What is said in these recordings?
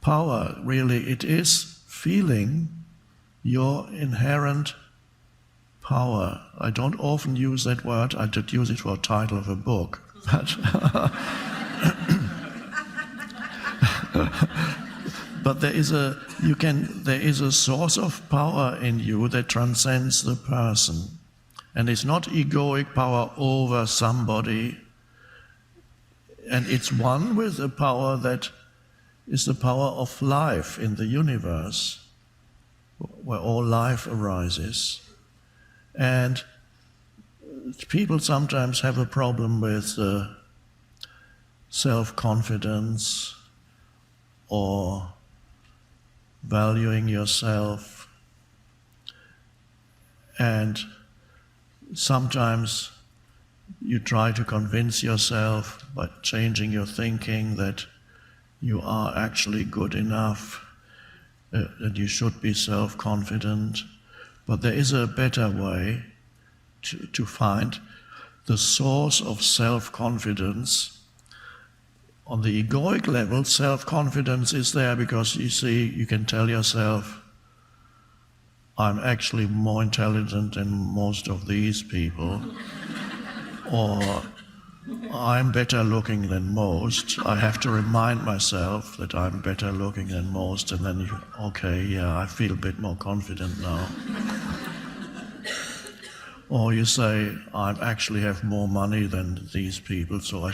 power, really, it is feeling your inherent power. I don't often use that word, I did use it for a title of a book. But there is a source of power in you that transcends the person. And it's not egoic power over somebody, and it's one with the power that is the power of life in the universe, where all life arises. And people sometimes have a problem with self-confidence or valuing yourself, and sometimes you try to convince yourself by changing your thinking that you are actually good enough, that you should be self-confident. But there is a better way to find the source of self-confidence. On the egoic level, self-confidence is there because you see, you can tell yourself, I'm actually more intelligent than most of these people, or I'm better looking than most. I have to remind myself that I'm better looking than most, and then okay, yeah, I feel a bit more confident now. Or you say, I actually have more money than these people, so I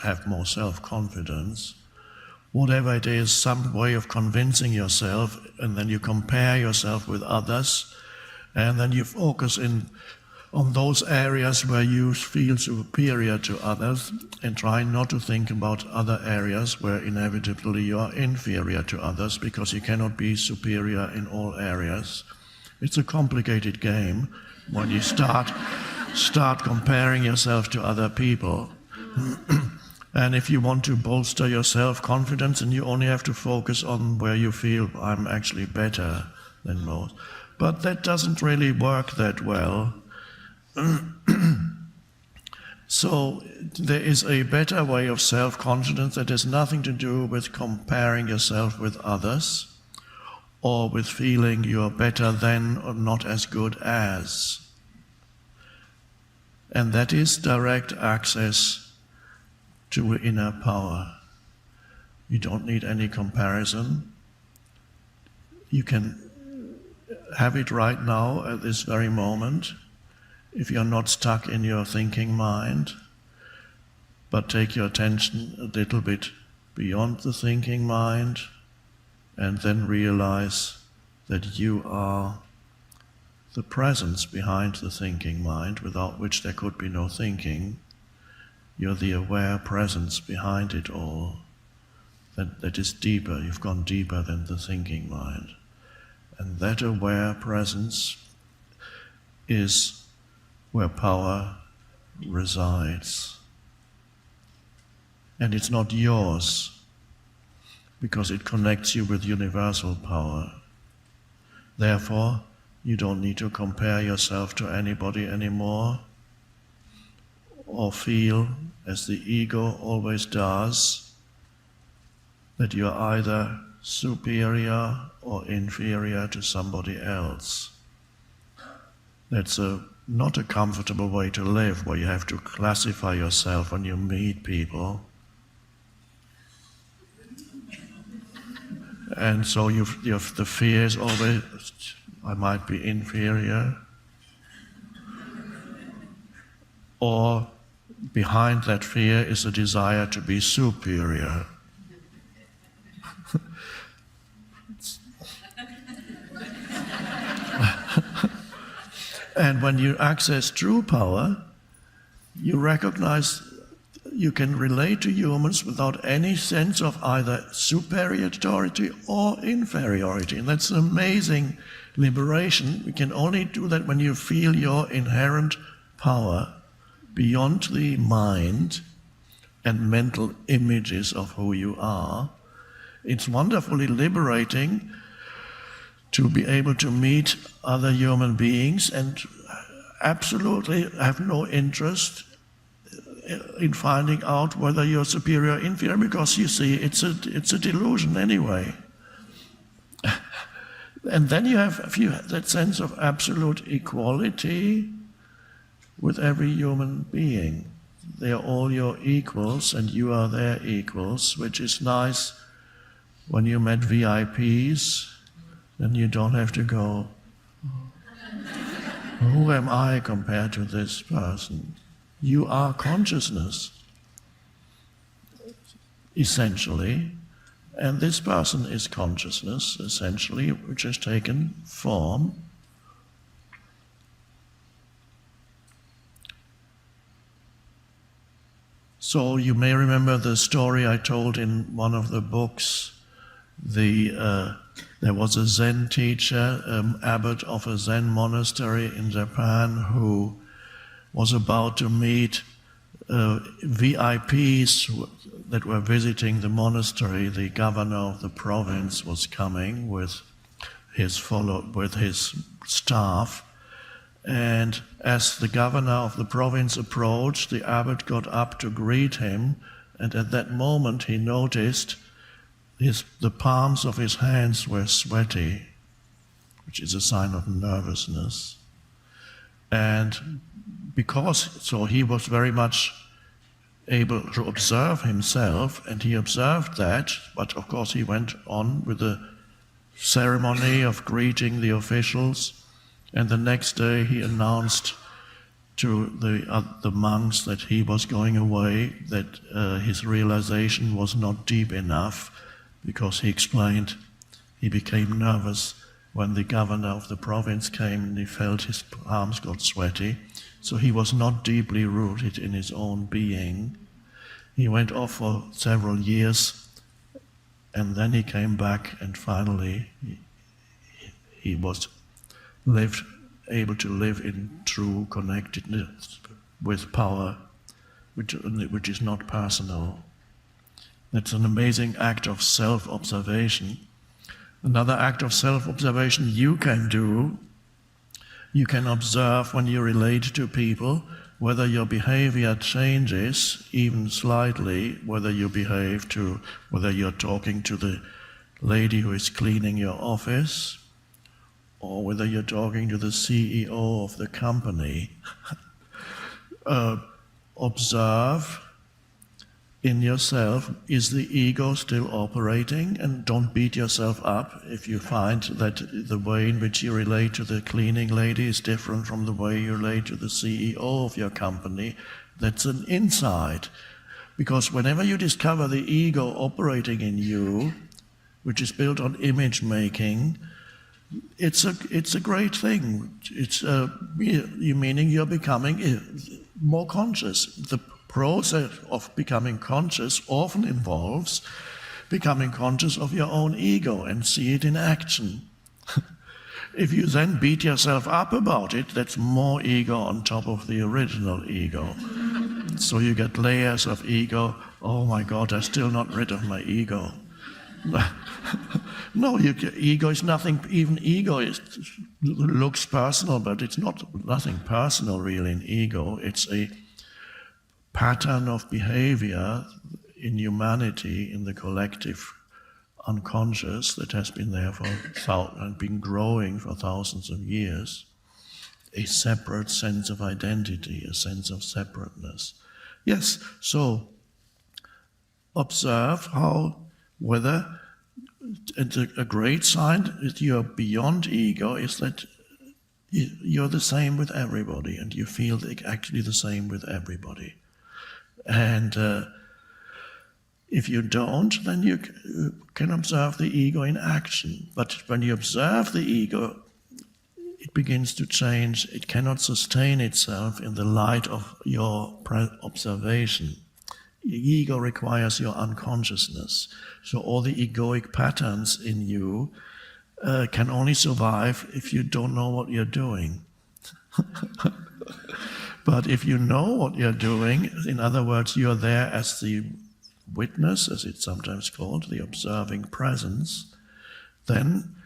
have more self-confidence. Whatever it is, some way of convincing yourself, and then you compare yourself with others, and then you focus on those areas where you feel superior to others, and try not to think about other areas where inevitably you are inferior to others, because you cannot be superior in all areas. It's a complicated game when you start comparing yourself to other people. And if you want to bolster your self-confidence, and you only have to focus on where you feel I'm actually better than most. But that doesn't really work that well. So there is a better way of self-confidence that has nothing to do with comparing yourself with others, or with feeling you're better than or not as good as. And that is direct access to inner power. You don't need any comparison. You can have it right now at this very moment, if you're not stuck in your thinking mind, but take your attention a little bit beyond the thinking mind, and then realize that you are the presence behind the thinking mind, without which there could be no thinking. You're the aware presence behind it all. That is deeper, you've gone deeper than the thinking mind. And that aware presence is where power resides. And it's not yours, because it connects you with universal power. Therefore, you don't need to compare yourself to anybody anymore, or feel, as the ego always does, that you're either superior or inferior to somebody else. That's not a comfortable way to live, where you have to classify yourself when you meet people. And so the fear is always, I might be inferior. Or behind that fear is a desire to be superior. And when you access true power, you recognize you can relate to humans without any sense of either superiority or inferiority. And that's an amazing liberation. You can only do that when you feel your inherent power beyond the mind and mental images of who you are. It's wonderfully liberating to be able to meet other human beings and absolutely have no interest in finding out whether you're superior or inferior, because you see, it's a delusion anyway. And then you have that sense of absolute equality with every human being. They are all your equals and you are their equals, which is nice when you met VIPs. Then you don't have to go, who am I compared to this person? You are consciousness, essentially, and this person is consciousness, essentially, which has taken form. So you may remember the story I told in one of the books. There was a Zen teacher, abbot of a Zen monastery in Japan, who was about to meet VIPs that were visiting the monastery. The governor of the province was coming with his staff, and as the governor of the province approached, the abbot got up to greet him, and at that moment he noticed the palms of his hands were sweaty, which is a sign of nervousness. And so he was very much able to observe himself, and he observed that, but of course he went on with the ceremony of greeting the officials, and the next day he announced to the monks that he was going away, that his realization was not deep enough, because he explained he became nervous when the governor of the province came and he felt his palms got sweaty. So he was not deeply rooted in his own being. He went off for several years, and then he came back, and finally he was able to live in true connectedness with power, which is not personal. That's an amazing act of self-observation. Another act of self-observation you can do, you can observe when you relate to people, whether your behavior changes, even slightly, whether you're talking to the lady who is cleaning your office, or whether you're talking to the CEO of the company. Observe in yourself, is the ego still operating? And don't beat yourself up if you find that the way in which you relate to the cleaning lady is different from the way you relate to the CEO of your company. That's an insight. Because whenever you discover the ego operating in you, which is built on image making, it's a great thing. Meaning you're becoming more conscious. The process of becoming conscious often involves becoming conscious of your own ego and see it in action. If you then beat yourself up about it, that's more ego on top of the original ego. So you get layers of ego. Oh my God, I'm still not rid of my ego. No, ego is nothing. Even ego looks personal, but it's nothing personal really in ego. It's a pattern of behavior in humanity, in the collective unconscious that has been there and been growing for thousands of years. A separate sense of identity, a sense of separateness. Yes, so observe whether a great sign that you're beyond ego is that you're the same with everybody and you feel actually the same with everybody. And if you don't, then you can observe the ego in action. But when you observe the ego, it begins to change. It cannot sustain itself in the light of your observation. The ego requires your unconsciousness. So all the egoic patterns in you can only survive if you don't know what you're doing. But if you know what you're doing, in other words, you're there as the witness, as it's sometimes called, the observing presence, then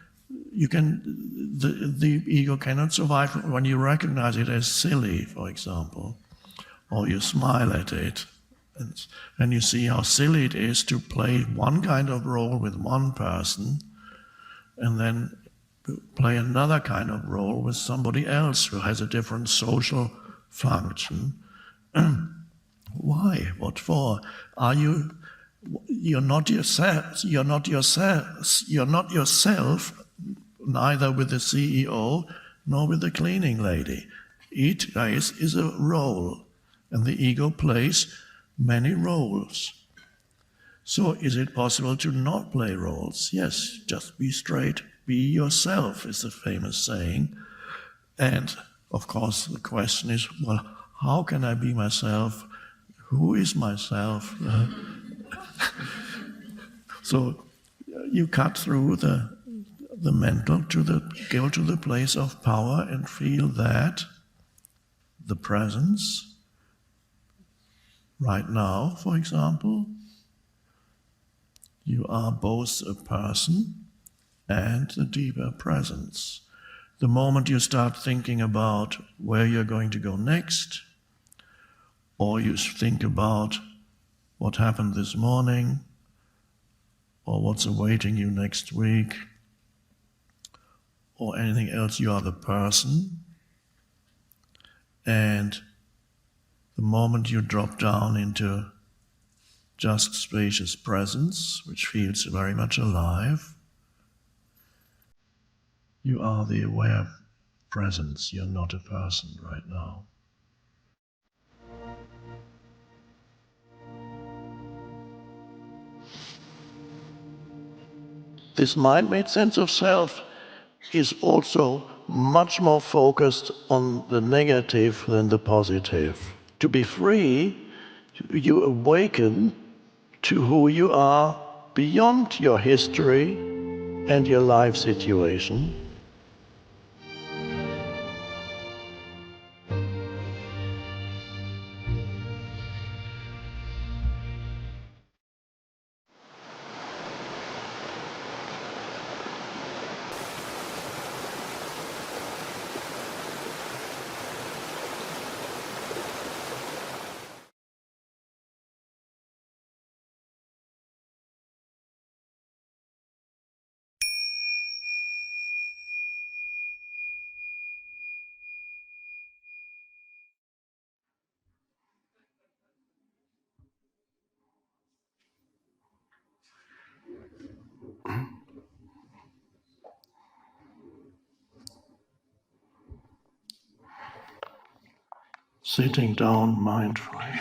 the ego cannot survive when you recognize it as silly, for example, or you smile at it. And you see how silly it is to play one kind of role with one person and then play another kind of role with somebody else who has a different social function. Why? What for? You're not yourself, neither with the CEO nor with the cleaning lady. Each case is a role, and the ego plays many roles. So is it possible to not play roles? Yes, just be straight, be yourself is the famous saying. And of course the question is, well, how can I be myself? Who is myself? So you cut through the mental go to the place of power and feel that the presence, right now, for example, you are both a person and the deeper presence. The moment you start thinking about where you're going to go next, or you think about what happened this morning, or what's awaiting you next week, or anything else, you are the person. And the moment you drop down into just spacious presence, which feels very much alive, you are the aware presence. You're not a person right now. This mind-made sense of self is also much more focused on the negative than the positive. To be free, you awaken to who you are beyond your history and your life situation. Sitting down mindfully.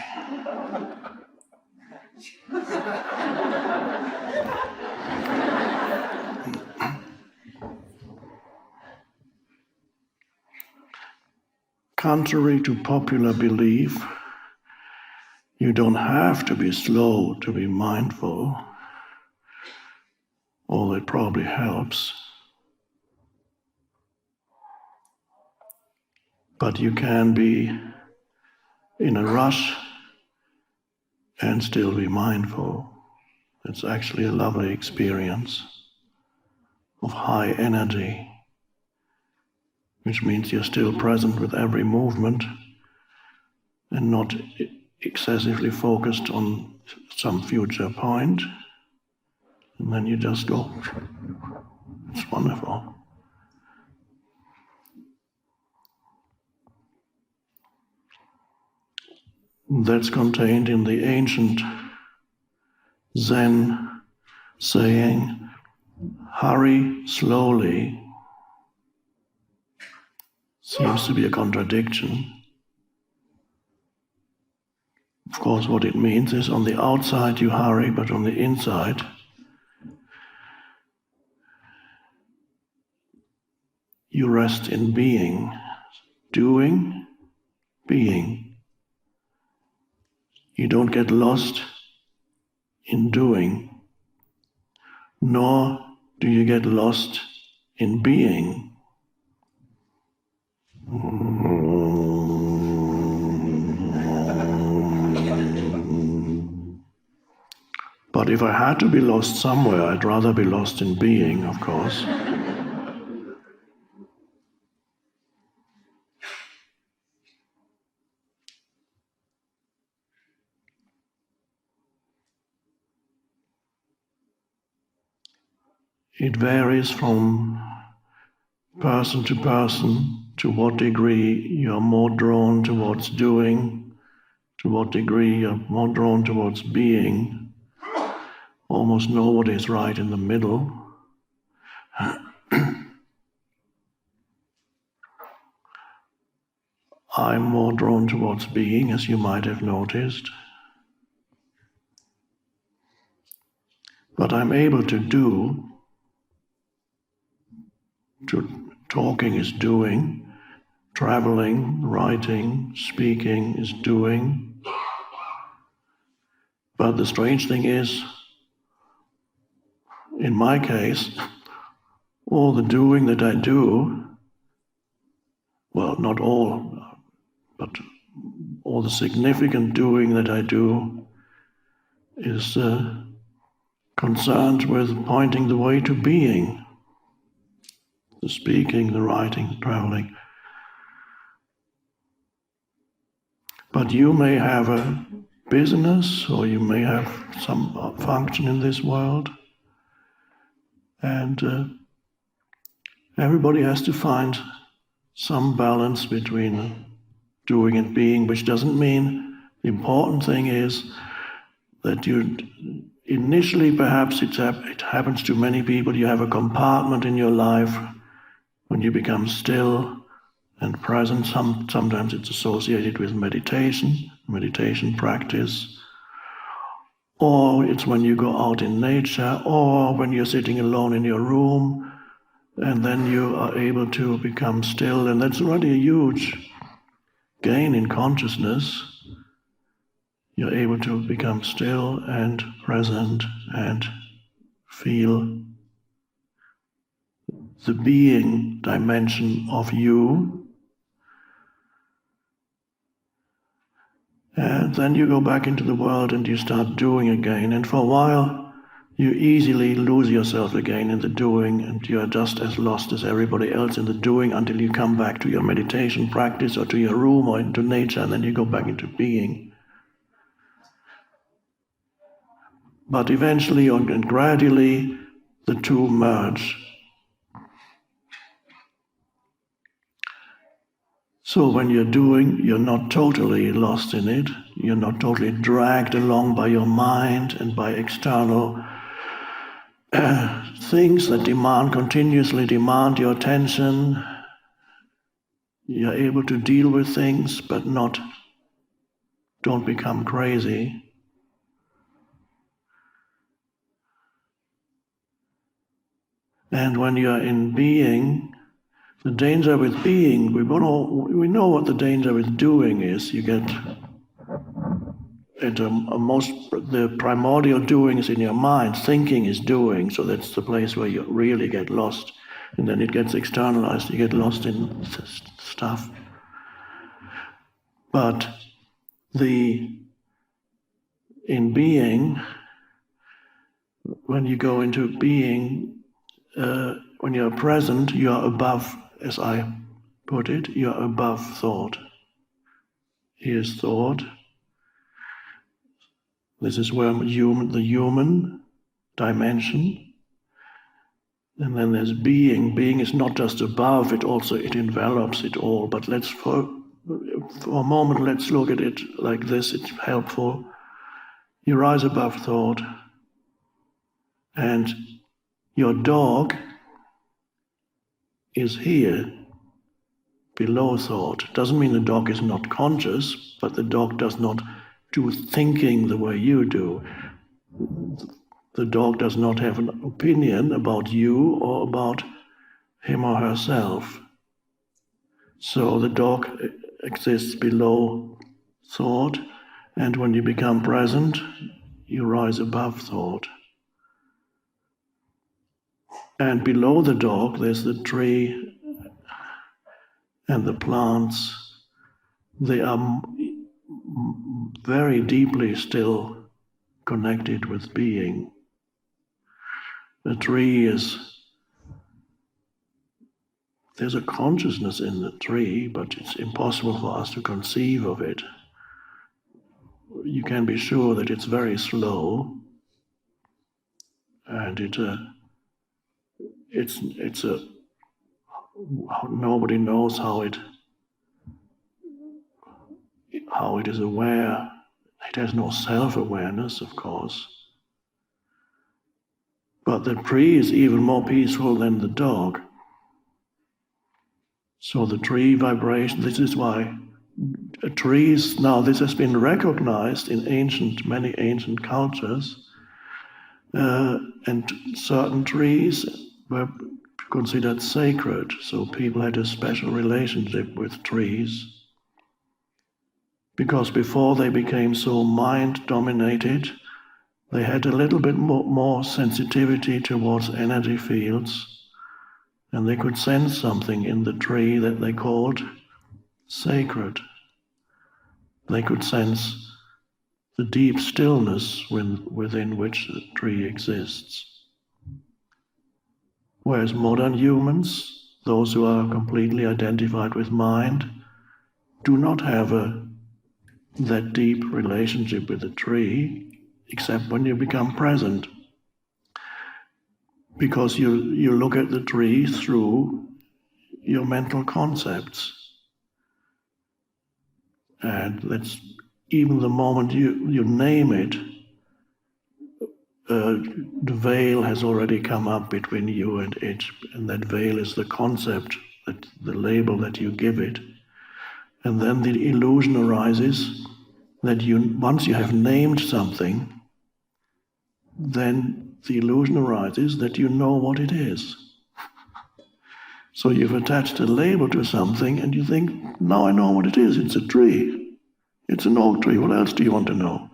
Contrary to popular belief, you don't have to be slow to be mindful, although it probably helps. But you can be in a rush and still be mindful. It's actually a lovely experience of high energy, which means you're still present with every movement and not excessively focused on some future point. And then you just go. It's wonderful. That's contained in the ancient Zen saying, hurry slowly. Seems to be a contradiction. Of course, what it means is on the outside you hurry, but on the inside you rest in being, doing, being. You don't get lost in doing, nor do you get lost in being. But if I had to be lost somewhere, I'd rather be lost in being, of course. it varies from person to what degree you're more drawn towards doing, to what degree you're more drawn towards being. Almost nobody is right in the middle. I'm more drawn towards being, as you might have noticed. But I'm able to do. Talking is doing, traveling, writing, speaking is doing. But the strange thing is, in my case, all the doing that I do, well, not all, but all the significant doing that I do is concerned with pointing the way to being. The speaking, the writing, the traveling. But you may have a business, or you may have some function in this world, and everybody has to find some balance between doing and being, which doesn't mean the important thing is that you initially, perhaps it happens to many people, you have a compartment in your life when you become still and present. Sometimes it's associated with meditation practice, or it's when you go out in nature, or when you're sitting alone in your room, and then you are able to become still, and that's already a huge gain in consciousness. You're able to become still and present and feel the being dimension of you. And then you go back into the world and you start doing again. And for a while, you easily lose yourself again in the doing, and you are just as lost as everybody else in the doing until you come back to your meditation practice or to your room or into nature, and then you go back into being. But eventually and gradually, the two merge. So when you're doing, you're not totally lost in it. You're not totally dragged along by your mind and by external things that continuously demand your attention. You're able to deal with things, but don't become crazy. And when you're in being, the danger with being, we know what the danger with doing is. You get the primordial doing is in your mind. Thinking is doing, so that's the place where you really get lost. And then it gets externalized, you get lost in stuff. But in being, when you go into being, when you're present, you're above, as I put it, you're above thought. Here's thought. This is where the human dimension. And then there's being. Being is not just above, it envelops it all. But for a moment, let's look at it like this, it's helpful. You rise above thought, and your dog is here, below thought. Doesn't mean the dog is not conscious, but the dog does not do thinking the way you do. The dog does not have an opinion about you or about him or herself. So the dog exists below thought, and when you become present, you rise above thought. And below the dog, there's the tree and the plants. They are very deeply still connected with being. The tree there's a consciousness in the tree, but it's impossible for us to conceive of it. You can be sure that it's very slow, and it's a nobody knows how it is aware. It has no self-awareness, of course. But the tree is even more peaceful than the dog. So the tree vibration, this is why trees, now this has been recognized in many ancient cultures, and certain trees were considered sacred, so people had a special relationship with trees. Because before they became so mind-dominated, they had a little bit more sensitivity towards energy fields, and they could sense something in the tree that they called sacred. They could sense the deep stillness within which the tree exists. Whereas modern humans, those who are completely identified with mind, do not have that deep relationship with the tree, except when you become present. Because you look at the tree through your mental concepts. And that's even the moment you name it, the veil has already come up between you and it, and that veil is the concept, the label that you give it. And then the illusion arises that once you have named something, then the illusion arises that you know what it is. So you've attached a label to something and you think, now I know what it is, it's a tree. It's an oak tree, what else do you want to know?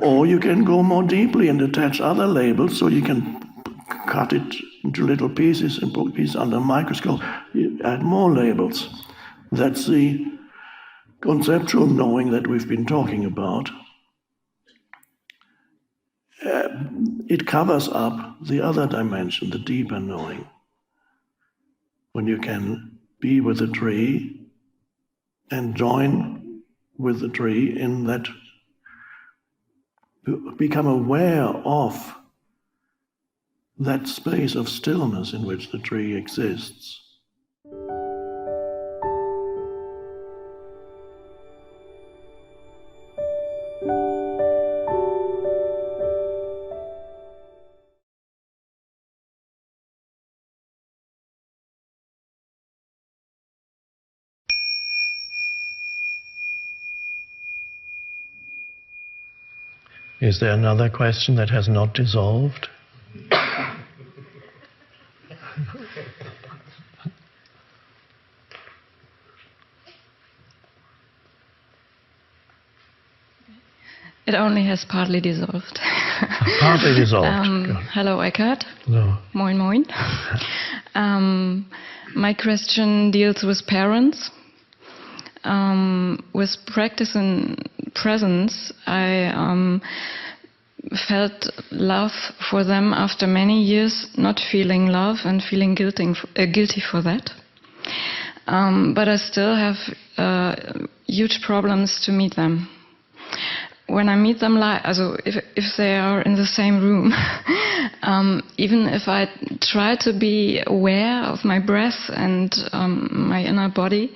Or you can go more deeply and attach other labels, so you can cut it into little pieces and put pieces under a microscope. You add more labels. That's the conceptual knowing that we've been talking about. It covers up the other dimension, the deeper knowing. When you can be with the tree and join with the tree in that, become aware of that space of stillness in which the tree exists. Is there another question that has not dissolved? It only has partly dissolved. Partly dissolved. Hello, Eckhart. Hello. Moin, moin. My question deals with parents. With practice in presence, I felt love for them after many years not feeling love and feeling guilty for that. But I still have huge problems to meet them. When I meet them if they are in the same room, even if I try to be aware of my breath and my inner body,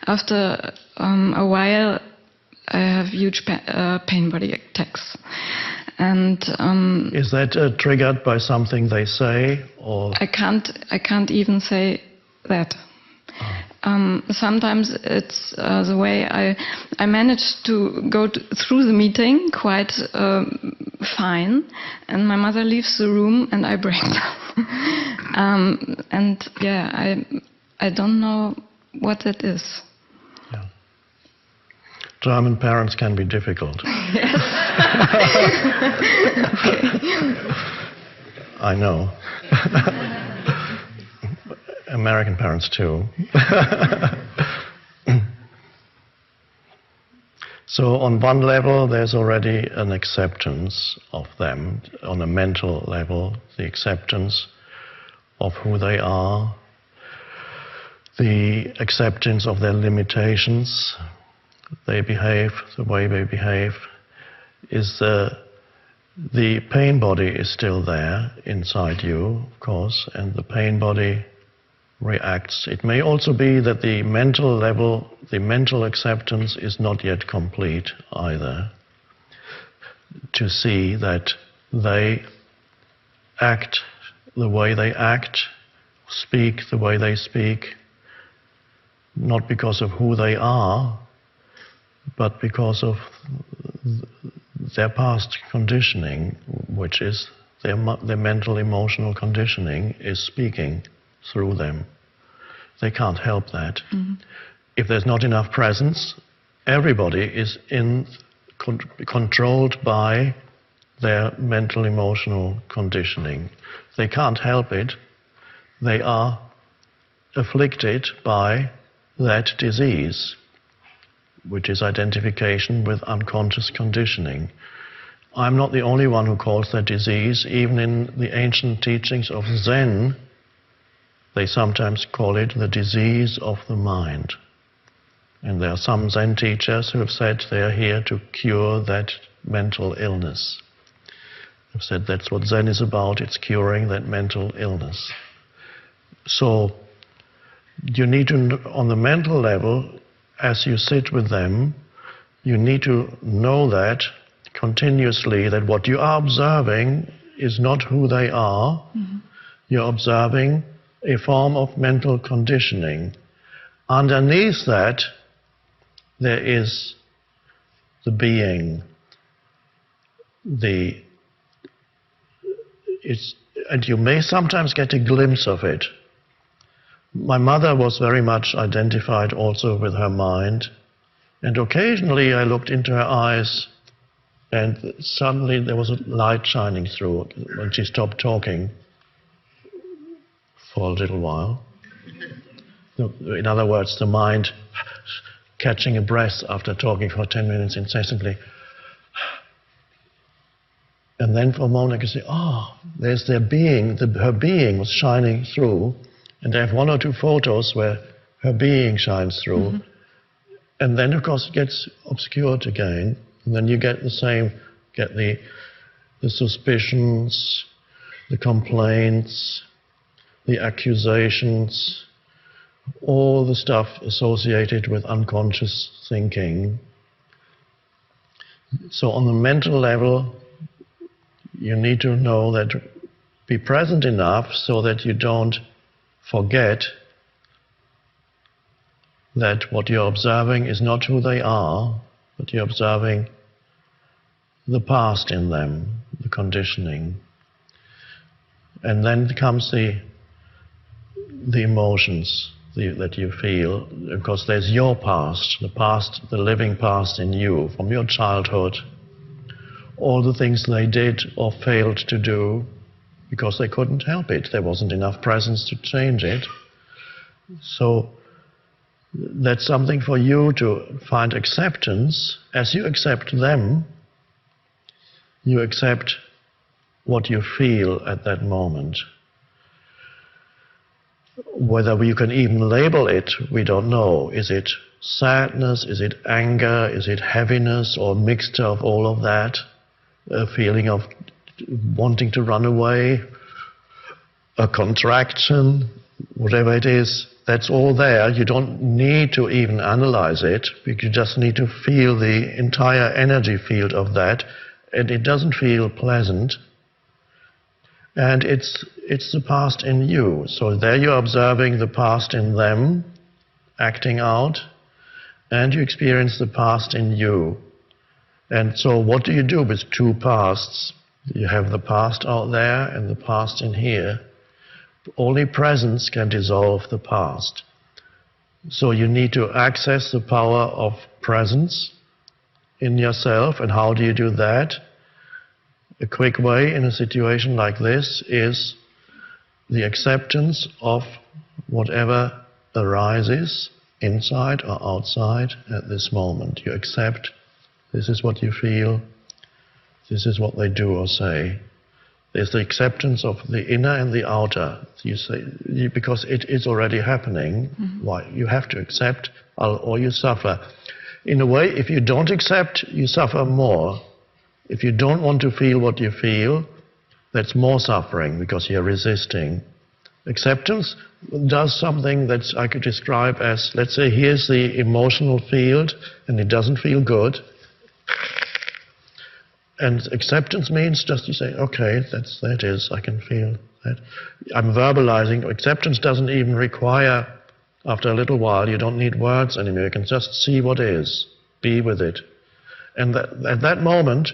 after a while I have huge pain body attacks. And is that triggered by something they say, or I can't even say that. Sometimes it's the way I manage to go through the meeting quite fine, and my mother leaves the room and I break down. And yeah, I don't know what that is. Yeah. German parents can be difficult. Yes. Okay. I know. American parents too. So on one level there's already an acceptance of them. On a mental level, the acceptance of who they are, the acceptance of their limitations, they behave the way they behave, is the The pain body is still there inside you, of course, and the pain body reacts. It may also be that the mental level, the mental acceptance is not yet complete either. To see that they act the way they act, speak the way they speak, not because of who they are, but because of their past conditioning, which is their mental emotional conditioning is speaking through them. They can't help that. Mm-hmm. If there's not enough presence, everybody is controlled by their mental emotional conditioning. They can't help it. They are afflicted by that disease, which is identification with unconscious conditioning. I'm not the only one who calls that disease. Even in the ancient teachings of Zen, they sometimes call it the disease of the mind. And there are some Zen teachers who have said they are here to cure that mental illness. They've said that's what Zen is about, it's curing that mental illness. So you need to, on the mental level, as you sit with them, you need to know that continuously, that what you are observing is not who they are. Mm-hmm. You're observing a form of mental conditioning. Underneath that, there is the being, and you may sometimes get a glimpse of it. My mother was very much identified also with her mind, and occasionally I looked into her eyes and suddenly there was a light shining through when she stopped talking for a little while. In other words, the mind catching a breath after talking for 10 minutes incessantly. And then for a moment I could say, there's their being, her being was shining through. And I have one or two photos where her being shines through. Mm-hmm. And then, of course, it gets obscured again. And then you get the suspicions, the complaints, the accusations, all the stuff associated with unconscious thinking. So on the mental level, you need to know that, be present enough so that you don't forget that what you're observing is not who they are, but you're observing the past in them, the conditioning. And then comes the emotions that you feel, because there's your past, the living past in you, from your childhood, all the things they did or failed to do, because they couldn't help it. There wasn't enough presence to change it. So that's something for you to find acceptance. As you accept them, you accept what you feel at that moment. Whether you can even label it, we don't know. Is it sadness? Is it anger? Is it heaviness, or a mixture of all of that? A feeling of wanting to run away, a contraction, whatever it is, that's all there. You don't need to even analyze it. You just need to feel the entire energy field of that, and it doesn't feel pleasant. And it's the past in you. So there you're observing the past in them, acting out, and you experience the past in you. And so what do you do with two pasts? You have the past out there and the past in here. Only presence can dissolve the past. So you need to access the power of presence in yourself. And how do you do that? A quick way in a situation like this is the acceptance of whatever arises inside or outside at this moment. You accept this is what you feel, this is what they do or say. There's the acceptance of the inner and the outer. You say, because it is already happening. Mm-hmm. Why? You have to accept or you suffer. In a way, if you don't accept, you suffer more. If you don't want to feel what you feel, that's more suffering because you're resisting. Acceptance does something that I could describe as, let's say, here's the emotional field and it doesn't feel good. And acceptance means just you say, okay, that is, I can feel that. I'm verbalizing. Acceptance doesn't even require, after a little while, you don't need words anymore. You can just see what is, be with it. And at that moment,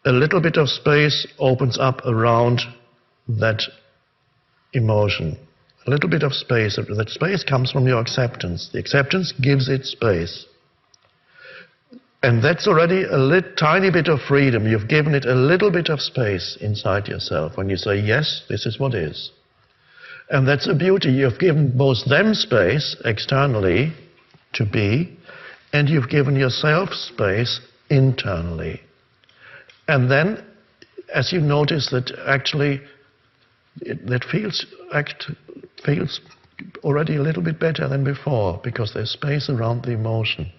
a little bit of space opens up around that emotion. A little bit of space. That space comes from your acceptance. The acceptance gives it space. And that's already a tiny bit of freedom. You've given it a little bit of space inside yourself when you say, yes, this is what is. And that's a beauty. You've given both them space externally to be, and you've given yourself space internally. And then, as you notice that actually that feels already a little bit better than before, because there's space around the emotion.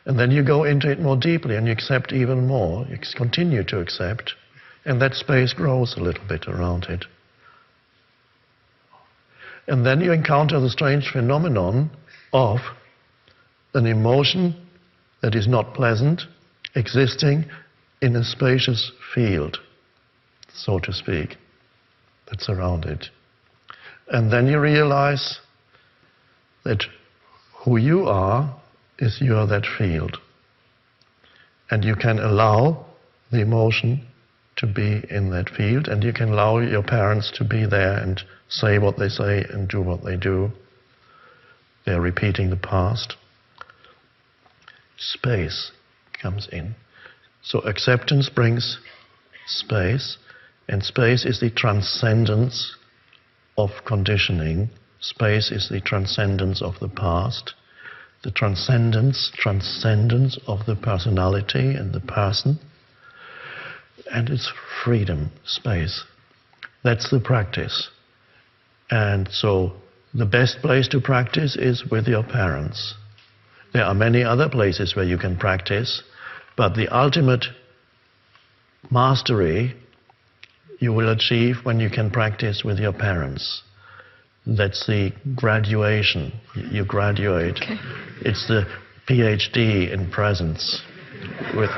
And then you go into it more deeply and you accept even more. You continue to accept, and that space grows a little bit around it. And then you encounter the strange phenomenon of an emotion that is not pleasant existing in a spacious field, so to speak, that's around it. And then you realize that who you are is you are that field. And you can allow the emotion to be in that field, and you can allow your parents to be there and say what they say and do what they do. They're repeating the past. Space comes in. So acceptance brings space, and space is the transcendence of conditioning. Space is the transcendence of the past. The transcendence of the personality and the person, and it's freedom, space. That's the practice. And so the best place to practice is with your parents. There are many other places where you can practice, but the ultimate mastery you will achieve when you can practice with your parents. That's the graduation. You graduate. Okay. It's the PhD in presence. With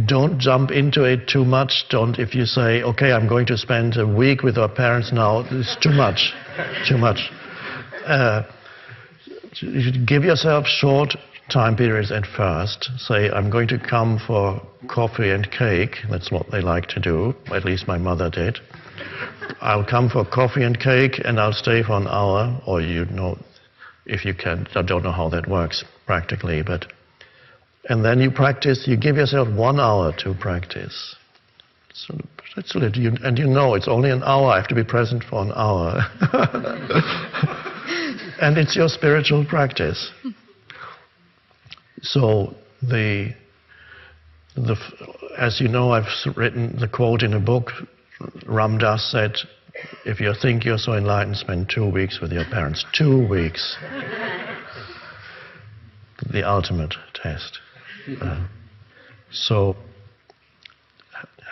don't jump into it too much. If you say, okay, I'm going to spend a week with our parents now, it's too much. Too much. You should give yourself short time periods at first. Say, I'm going to come for coffee and cake. That's what they like to do. At least my mother did. I'll come for coffee and cake and I'll stay for an hour, or if you can. I don't know how that works practically, but. And then you practice, you give yourself 1 hour to practice. So that's a little, and it's only an hour. I have to be present for an hour. And it's your spiritual practice. So as you know, I've written the quote in a book. Ram Dass said, if you think you're so enlightened, spend 2 weeks with your parents. 2 weeks. The ultimate test. So,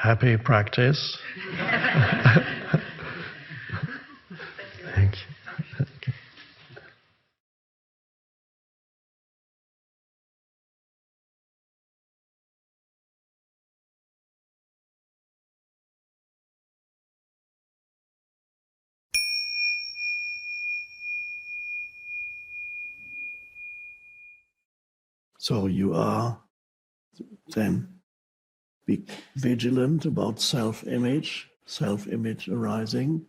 happy practice. Thank you. So you are then be vigilant about self-image arising,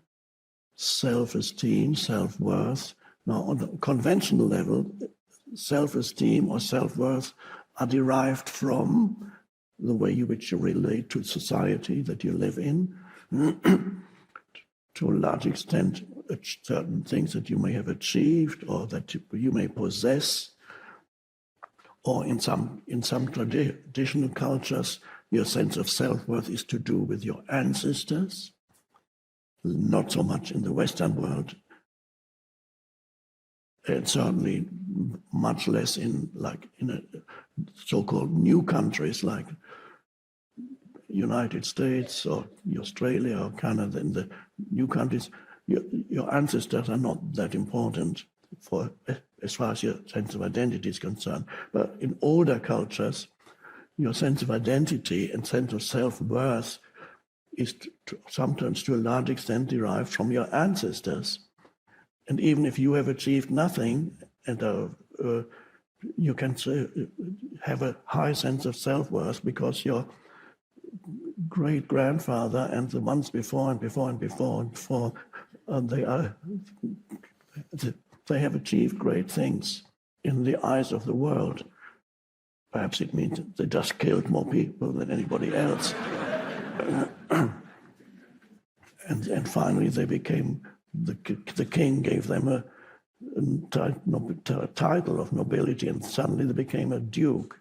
self-esteem, self-worth. Now, on the conventional level, self-esteem or self-worth are derived from the way in which you relate to society that you live in. To a large extent, certain things that you may have achieved or that you may possess. Or in some traditional cultures, your sense of self-worth is to do with your ancestors. Not so much in the Western world. and certainly much less in a so-called new countries like United States or Australia or Canada. In the new countries, your ancestors are not that important for as far as your sense of identity is concerned. But in older cultures, your sense of identity and sense of self-worth is sometimes to a large extent derived from your ancestors. And even if you have achieved nothing, and you can have a high sense of self-worth because your great-grandfather and the ones before and before and before and before, they have achieved great things in the eyes of the world. Perhaps it means they just killed more people than anybody else. And finally they became, the king gave them a title of nobility, and suddenly they became a duke.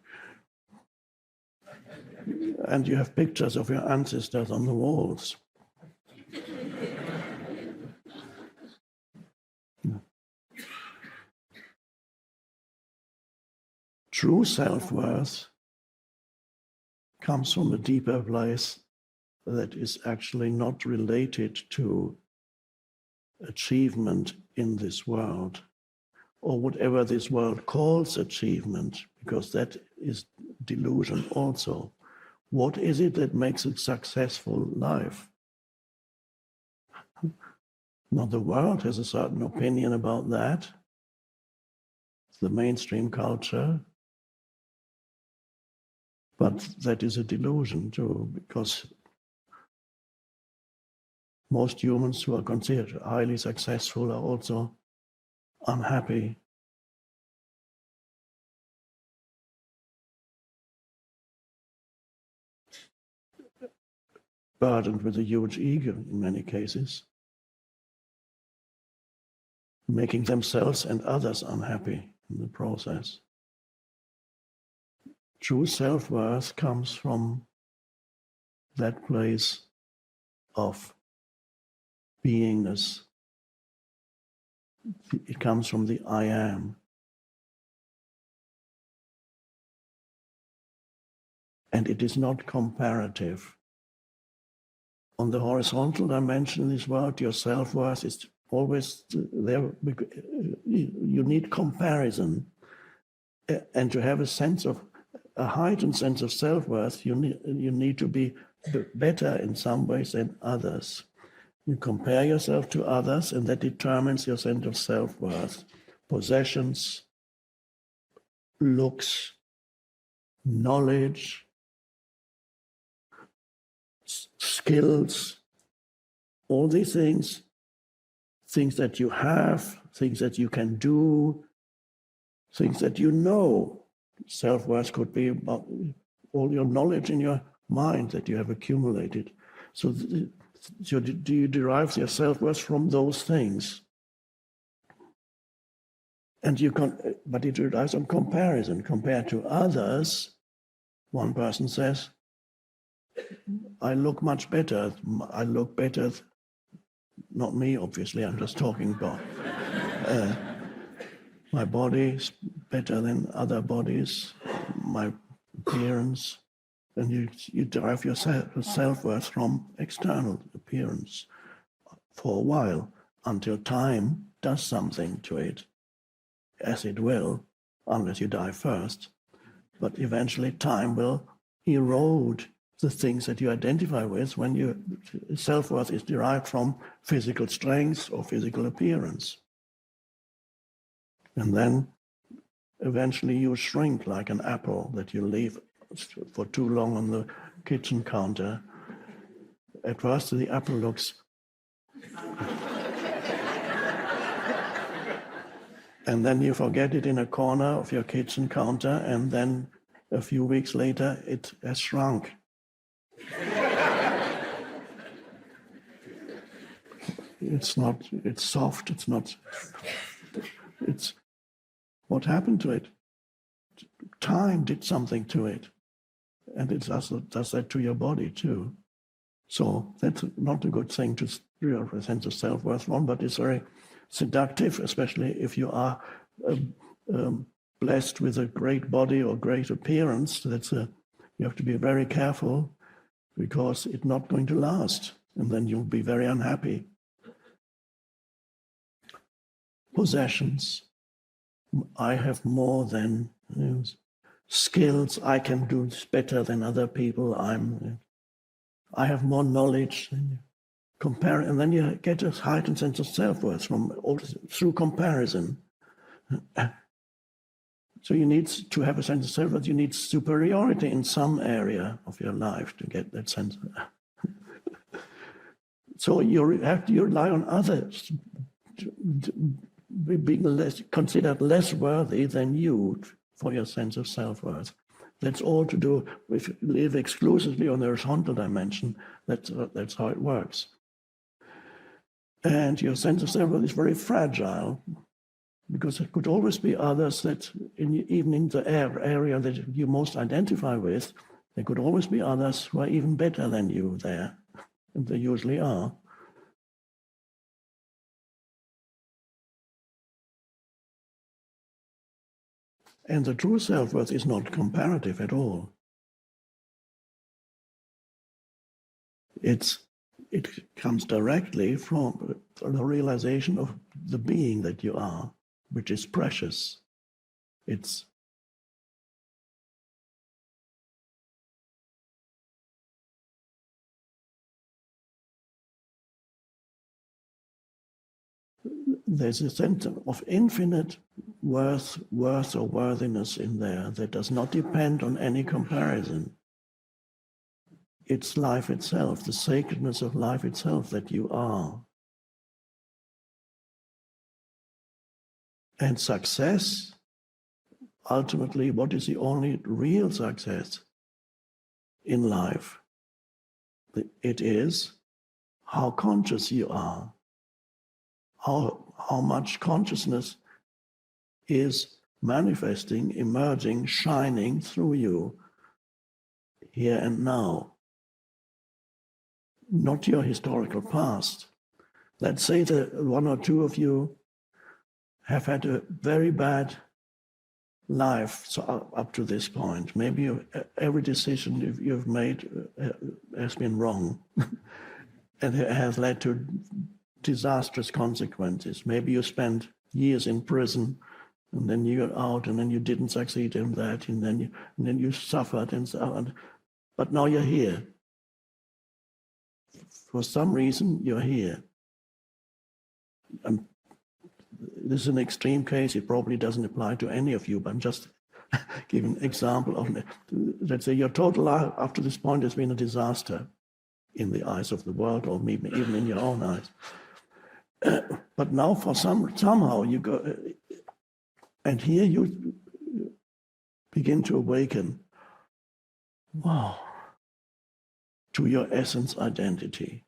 And you have pictures of your ancestors on the walls. True self-worth comes from a deeper place that is actually not related to achievement in this world, or whatever this world calls achievement, because that is delusion also. What is it that makes a successful life? Now, the world has a certain opinion about that. The mainstream culture. But that is a delusion too, because most humans who are considered highly successful are also unhappy. Burdened with a huge ego in many cases, making themselves and others unhappy in the process. True self-worth comes from that place of beingness. It comes from the I am. And it is not comparative. On the horizontal dimension in this world, your self-worth is always there. You need comparison. And to have a heightened sense of self-worth, you need to be better in some ways than others. You compare yourself to others, and that determines your sense of self-worth. Possessions, looks, knowledge, skills, all these things that you have, things that you can do, things that you know. Self-worth could be about all your knowledge in your mind that you have accumulated. So do you derive your self-worth from those things? And but it relies on comparison. Compared to others, one person says, I look much better. I look better, not me, obviously, I'm just talking about. My body is better than other bodies, my appearance. And you derive your self-worth from external appearance for a while, until time does something to it, as it will, unless you die first. But eventually time will erode the things that you identify with when your self-worth is derived from physical strength or physical appearance. And then eventually you shrink like an apple that you leave for too long on the kitchen counter. At first the apple looks and then you forget it in a corner of your kitchen counter, and then a few weeks later it has shrunk. It's soft, it's what happened to it? Time did something to it. And it does that to your body too. So that's not a good thing to have a sense of self-worth from, but it's very seductive, especially if you are blessed with a great body or great appearance. You have to be very careful, because it's not going to last, and then you'll be very unhappy. Possessions. I have more than skills. I can do this better than other people. I have more knowledge. And then you get a heightened sense of self-worth through comparison. So you need to have a sense of self-worth. You need superiority in some area of your life to get that sense. So you have to rely on others, being considered less worthy than you for your sense of self-worth. That's all to do if you live exclusively on the horizontal dimension. That's how it works. And your sense of self-worth is very fragile, because it could always be others that, even in the area that you most identify with, there could always be others who are even better than you there, and they usually are. And the true self-worth is not comparative at all. It comes directly from the realization of the being that you are, which is precious. There's a sense of infinite worth or worthiness in there that does not depend on any comparison. It's life itself, the sacredness of life itself that you are. And success, ultimately, what is the only real success in life? It is how conscious you are, how much consciousness is manifesting, emerging, shining through you here and now. Not your historical past. Let's say that one or two of you have had a very bad life up to this point. Maybe every decision you've made has been wrong and it has led to disastrous consequences. Maybe you spent years in prison, and then you're out, and then you didn't succeed in that, and then you suffered and so on. But now you're here. For some reason, you're here. This is an extreme case. It probably doesn't apply to any of you, but I'm just giving an example of it. Let's say your total life up to this point has been a disaster in the eyes of the world, or maybe even in your own eyes. But now somehow you go, and here you begin to awaken, wow, to your essence identity.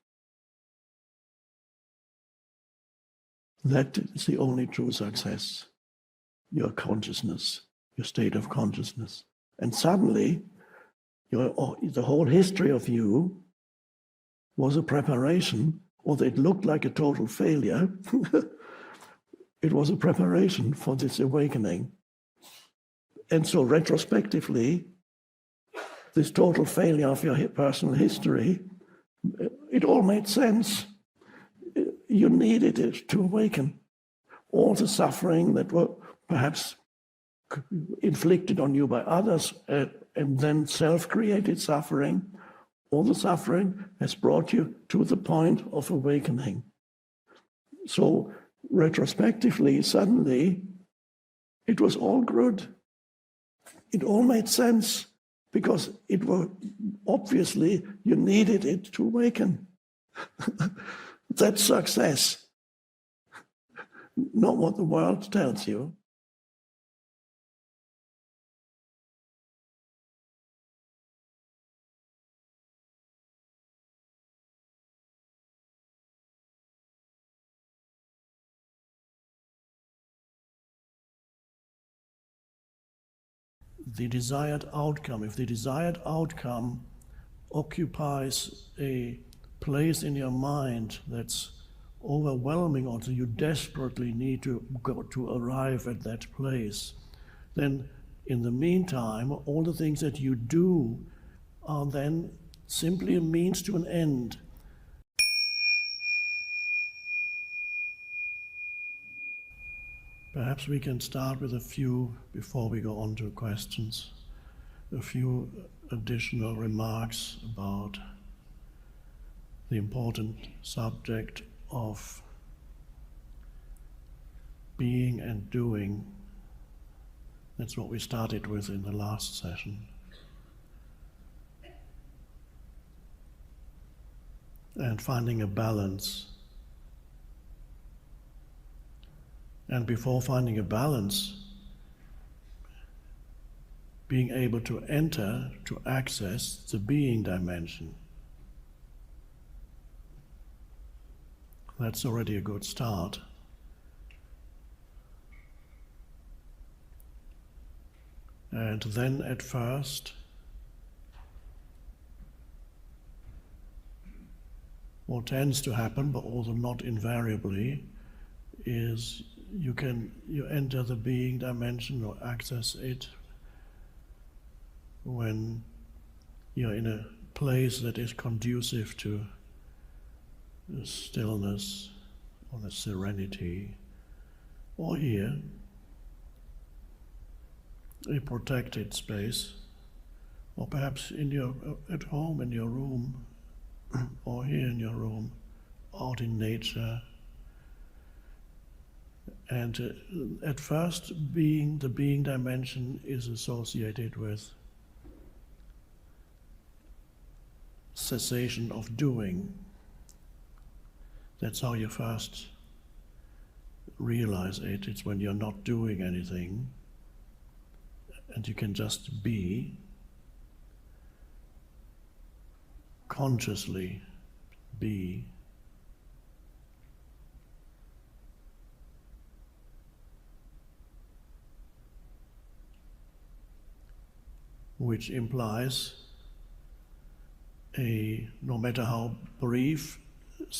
That is the only true success, your consciousness, your state of consciousness. And suddenly, the whole history of you was a preparation, although it looked like a total failure. It was a preparation for this awakening. And so retrospectively, this total failure of your personal history, it all made sense. You needed it to awaken. All the suffering that were perhaps inflicted on you by others, and then self-created suffering, all the suffering has brought you to the point of awakening. So retrospectively, suddenly, it was all good. It all made sense, because it was obviously you needed it to awaken. That's success, not what the world tells you. The desired outcome, if the desired outcome occupies a place in your mind that's overwhelming, or you desperately need to go to arrive at that place, then in the meantime, all the things that you do are then simply a means to an end. Perhaps we can start with a few, before we go on to questions, a few additional remarks about the important subject of being and doing. That's what we started with in the last session. And finding a balance. And before finding a balance, being able to enter, to access the being dimension. That's already a good start. And then at first, what tends to happen, but although not invariably, is you enter the being dimension or access it when you're in a place that is conducive to the stillness or the serenity, or here, a protected space, or perhaps at home in your room, or here in your room, out in nature. And at first, the being dimension is associated with cessation of doing. That's how you first realize it. It's when you're not doing anything and you can just be, consciously be. Which implies no matter how brief,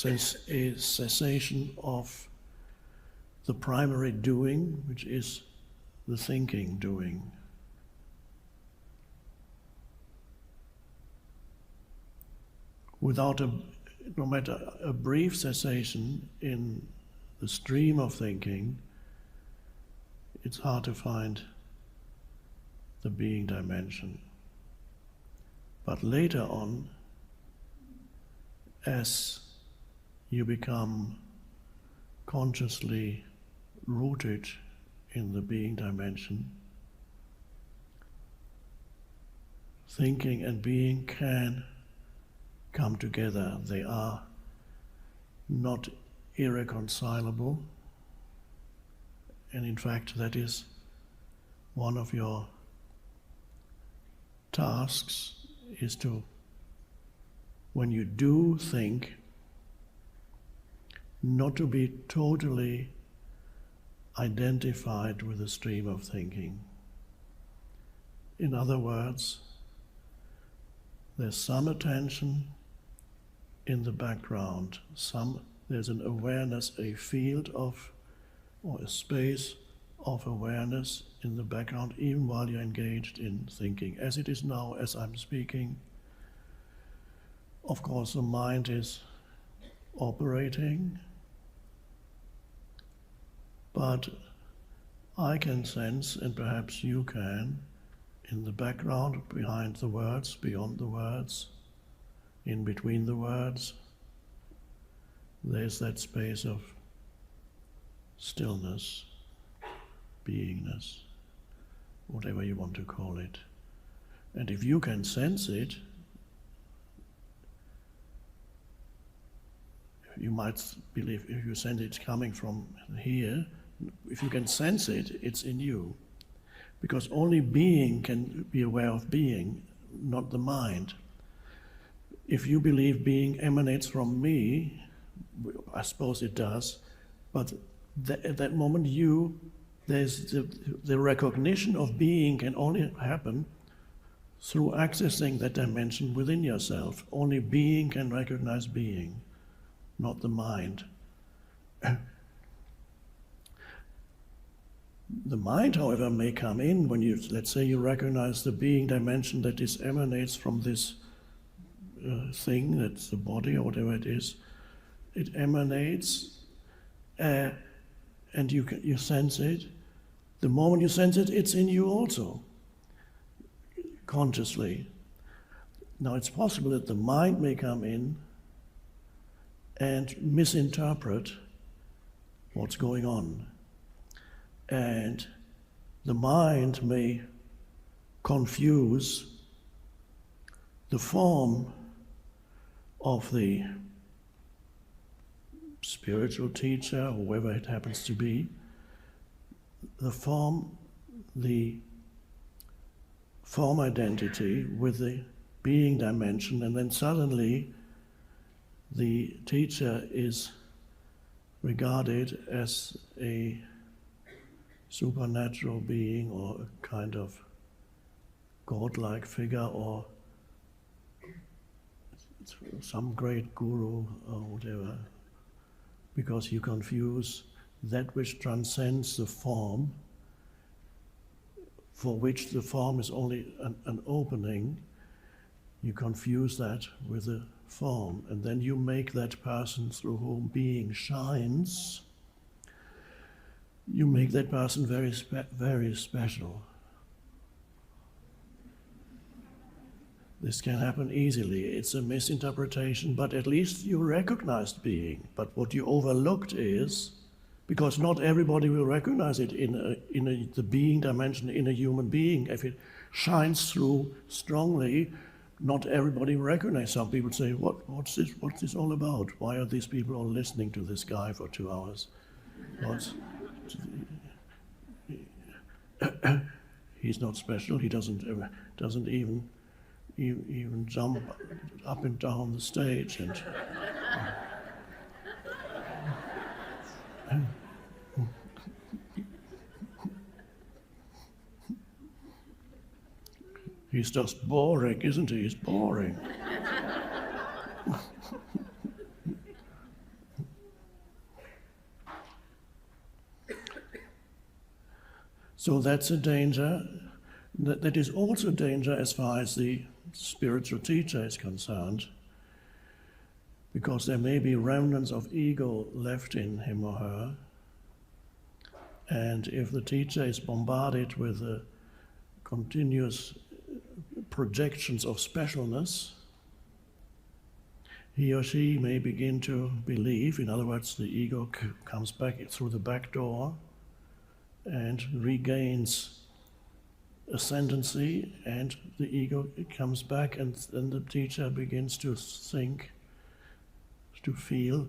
a cessation of the primary doing, which is the thinking doing. Without no matter a brief cessation in the stream of thinking, it's hard to find the being dimension. But later on, as you become consciously rooted in the being dimension, thinking and being can come together. They are not irreconcilable, and in fact that is one of your tasks, is to, when you do think, not to be totally identified with the stream of thinking. In other words, there's some attention in the background, there's an awareness, a field of, or a space of awareness in the background, even while you're engaged in thinking. As it is now, as I'm speaking, of course the mind is operating, but I can sense, and perhaps you can, in the background, behind the words, beyond the words, in between the words, there's that space of stillness, beingness, whatever you want to call it. And if you can sense it, you might believe, if you sense it's coming from here, if you can sense it, it's in you. Because only being can be aware of being, not the mind. If you believe being emanates from me, I suppose it does, but at that moment there's the recognition of being can only happen through accessing that dimension within yourself. Only being can recognize being, not the mind. The mind, however, may come in when you, let's say, you recognize the being dimension that emanates from this thing, that's the body or whatever it is. It emanates, and you sense it. The moment you sense it, it's in you also, consciously. Now, it's possible that the mind may come in and misinterpret what's going on. And the mind may confuse the form of the spiritual teacher, whoever it happens to be, the form identity with the being dimension, and then suddenly the teacher is regarded as a supernatural being or a kind of godlike figure or some great guru or whatever, because you confuse that which transcends the form, for which the form is only an opening. You confuse that with the form, and then you make that person through whom being shines, you make that person very special. This can happen easily. It's a misinterpretation, but at least you recognized being. But what you overlooked is, because not everybody will recognize it in the being dimension in a human being. If it shines through strongly, not everybody will recognize. Some people say, what's this all about? Why are these people all listening to this guy for 2 hours? He's not special. He doesn't even jump up and down the stage and he's just boring, isn't he? He's boring. So that's a danger. That is also a danger as far as the spiritual teacher is concerned, because there may be remnants of ego left in him or her, and if the teacher is bombarded with continuous projections of specialness, he or she may begin to believe, in other words, the ego comes back through the back door and regains ascendancy, and the ego comes back, and then the teacher begins to think, to feel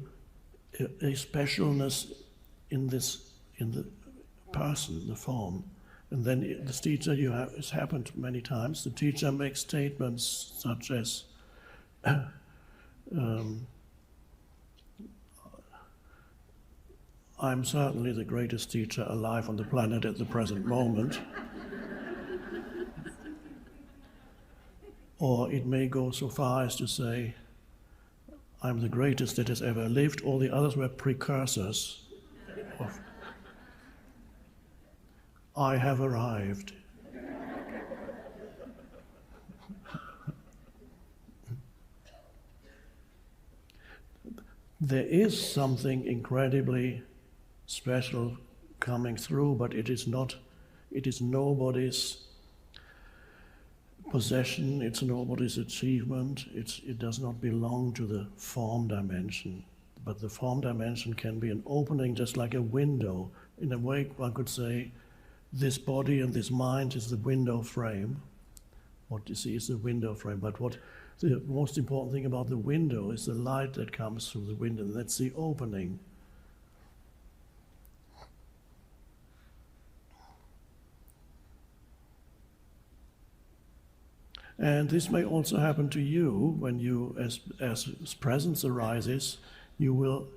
a specialness in the person, the form. And then the teacher, it's happened many times, the teacher makes statements such as, I'm certainly the greatest teacher alive on the planet at the present moment. Or it may go so far as to say, I'm the greatest that has ever lived, all the others were precursors of I have arrived. There is something incredibly special coming through, but it is nobody's possession, it's nobody's achievement, it does not belong to the form dimension. But the form dimension can be an opening, just like a window. In a way, one could say, this body and this mind is the window frame. What you see is the window frame, but what the most important thing about the window is the light that comes through the window. That's the opening. And this may also happen to you when you, as presence arises, you will,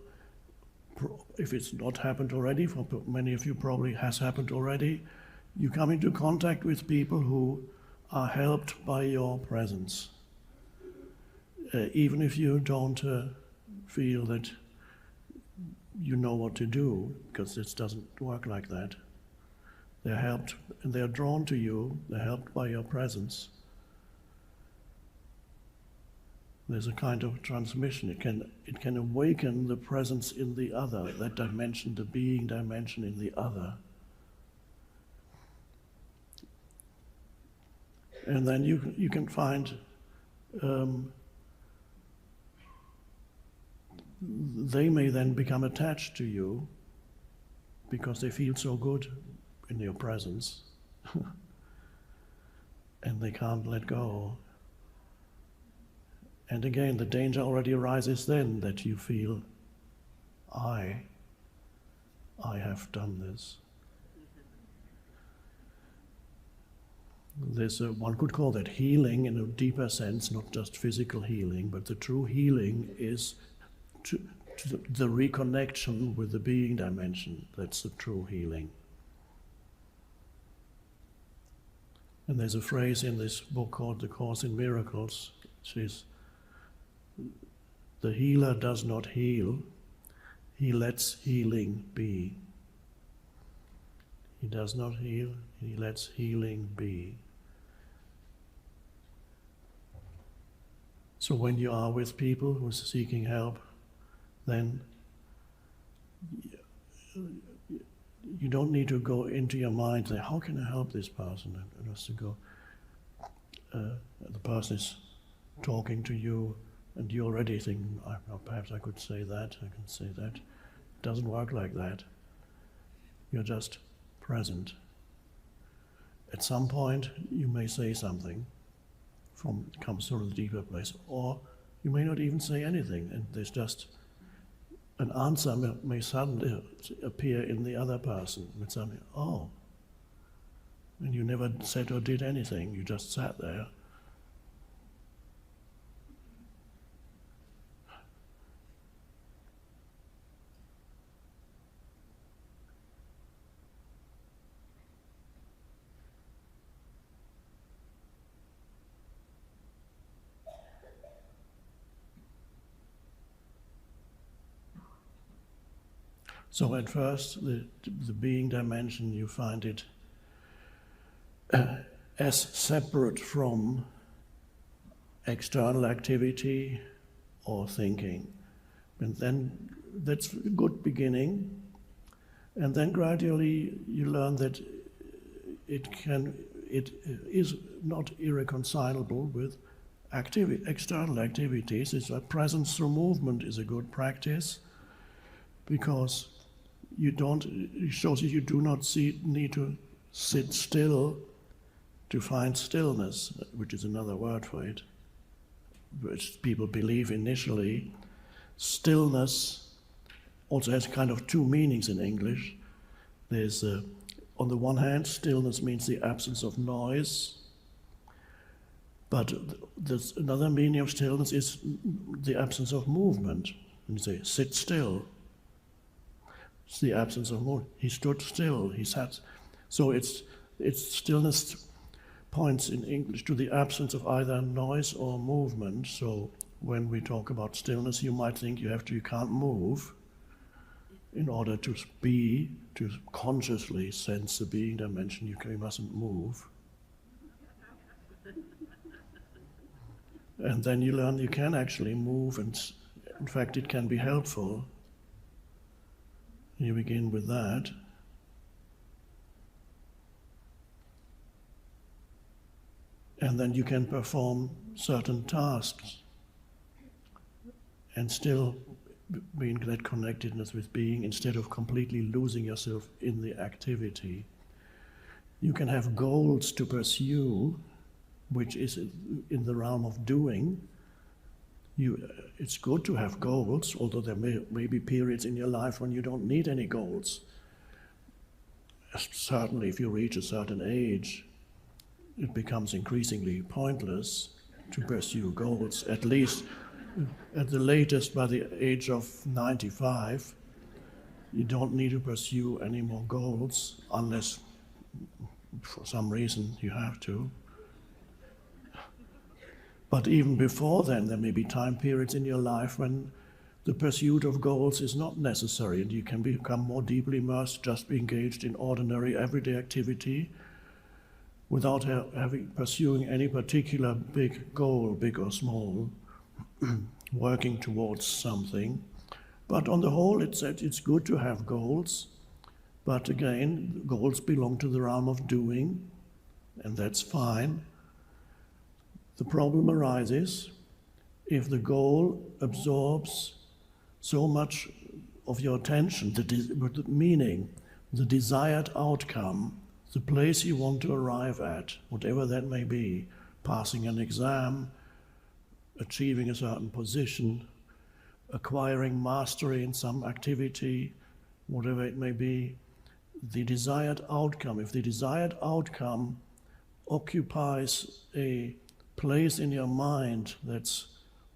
if it's not happened already, for many of you probably has happened already, you come into contact with people who are helped by your presence. Even if you don't feel that you know what to do, because this doesn't work like that. They're helped, and they're drawn to you, they're helped by your presence. There's a kind of transmission. It can awaken the presence in the other, that dimension, the being dimension in the other. And then you can find they may then become attached to you because they feel so good in your presence and they can't let go. And again, the danger already arises then that you feel, I have done this. There's one could call that healing in a deeper sense, not just physical healing, but the true healing is to the reconnection with the being dimension. That's the true healing. And there's a phrase in this book called The Course in Miracles, which is, the healer does not heal, he lets healing be. He does not heal, he lets healing be. So when you are with people who are seeking help, then you don't need to go into your mind and say, how can I help this person? And just to go, the person is talking to you, and you're already thinking, perhaps I could say that, I can say that. It doesn't work like that. You're just present. At some point, you may say something comes from a deeper place, or you may not even say anything, and there's just an answer may suddenly appear in the other person. With something, oh, and you never said or did anything, you just sat there. So at first, the being dimension, you find it as separate from external activity or thinking. And then that's a good beginning. And then gradually you learn that it is not irreconcilable with external activities. It's a presence through movement is a good practice, because it shows that you do not need to sit still to find stillness, which is another word for it, which people believe initially. Stillness also has kind of two meanings in English. There's, on the one hand, stillness means the absence of noise, but there's another meaning of stillness is the absence of movement. When you say, sit still, it's the absence of movement. He stood still, he sat. So it's stillness points in English to the absence of either noise or movement. So when we talk about stillness, you might think you can't move in order to consciously sense the being dimension. You mustn't move. And then you learn you can actually move, and in fact it can be helpful. You begin with that. And then you can perform certain tasks and still be in that connectedness with being instead of completely losing yourself in the activity. You can have goals to pursue, which is in the realm of doing. It's good to have goals, although there may be periods in your life when you don't need any goals. Certainly if you reach a certain age, it becomes increasingly pointless to pursue goals. At least, at the latest, by the age of 95, you don't need to pursue any more goals unless for some reason you have to. But even before then, there may be time periods in your life when the pursuit of goals is not necessary, and you can become more deeply immersed, just be engaged in ordinary everyday activity without pursuing any particular big goal, big or small, working towards something. But on the whole, it's good to have goals, but again, goals belong to the realm of doing, and that's fine. The problem arises if the goal absorbs so much of your attention, the meaning, the desired outcome, the place you want to arrive at, whatever that may be, passing an exam, achieving a certain position, acquiring mastery in some activity, whatever it may be, the desired outcome. If the desired outcome occupies a place in your mind that's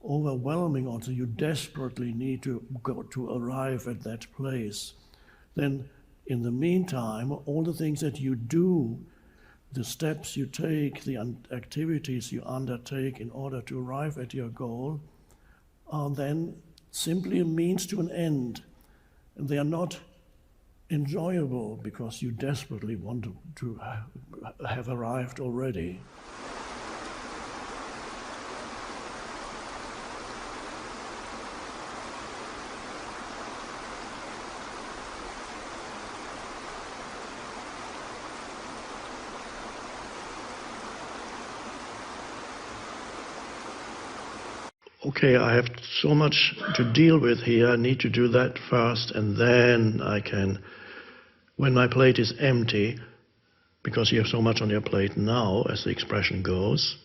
overwhelming, or so you desperately need to go to arrive at that place, then in the meantime, all the things that you do, the steps you take, the activities you undertake in order to arrive at your goal, are then simply a means to an end. And they are not enjoyable because you desperately want to have arrived already. Okay, I have so much to deal with here. I need to do that first, and then I can, when my plate is empty, because you have so much on your plate now, as the expression goes,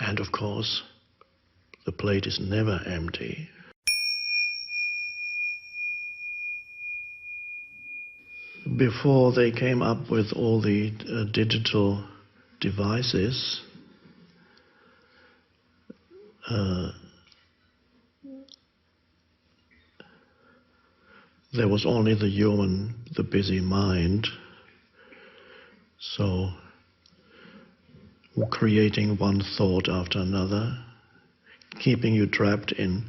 and of course, the plate is never empty. Before they came up with all the digital devices, there was only the busy mind, so creating one thought after another, keeping you trapped in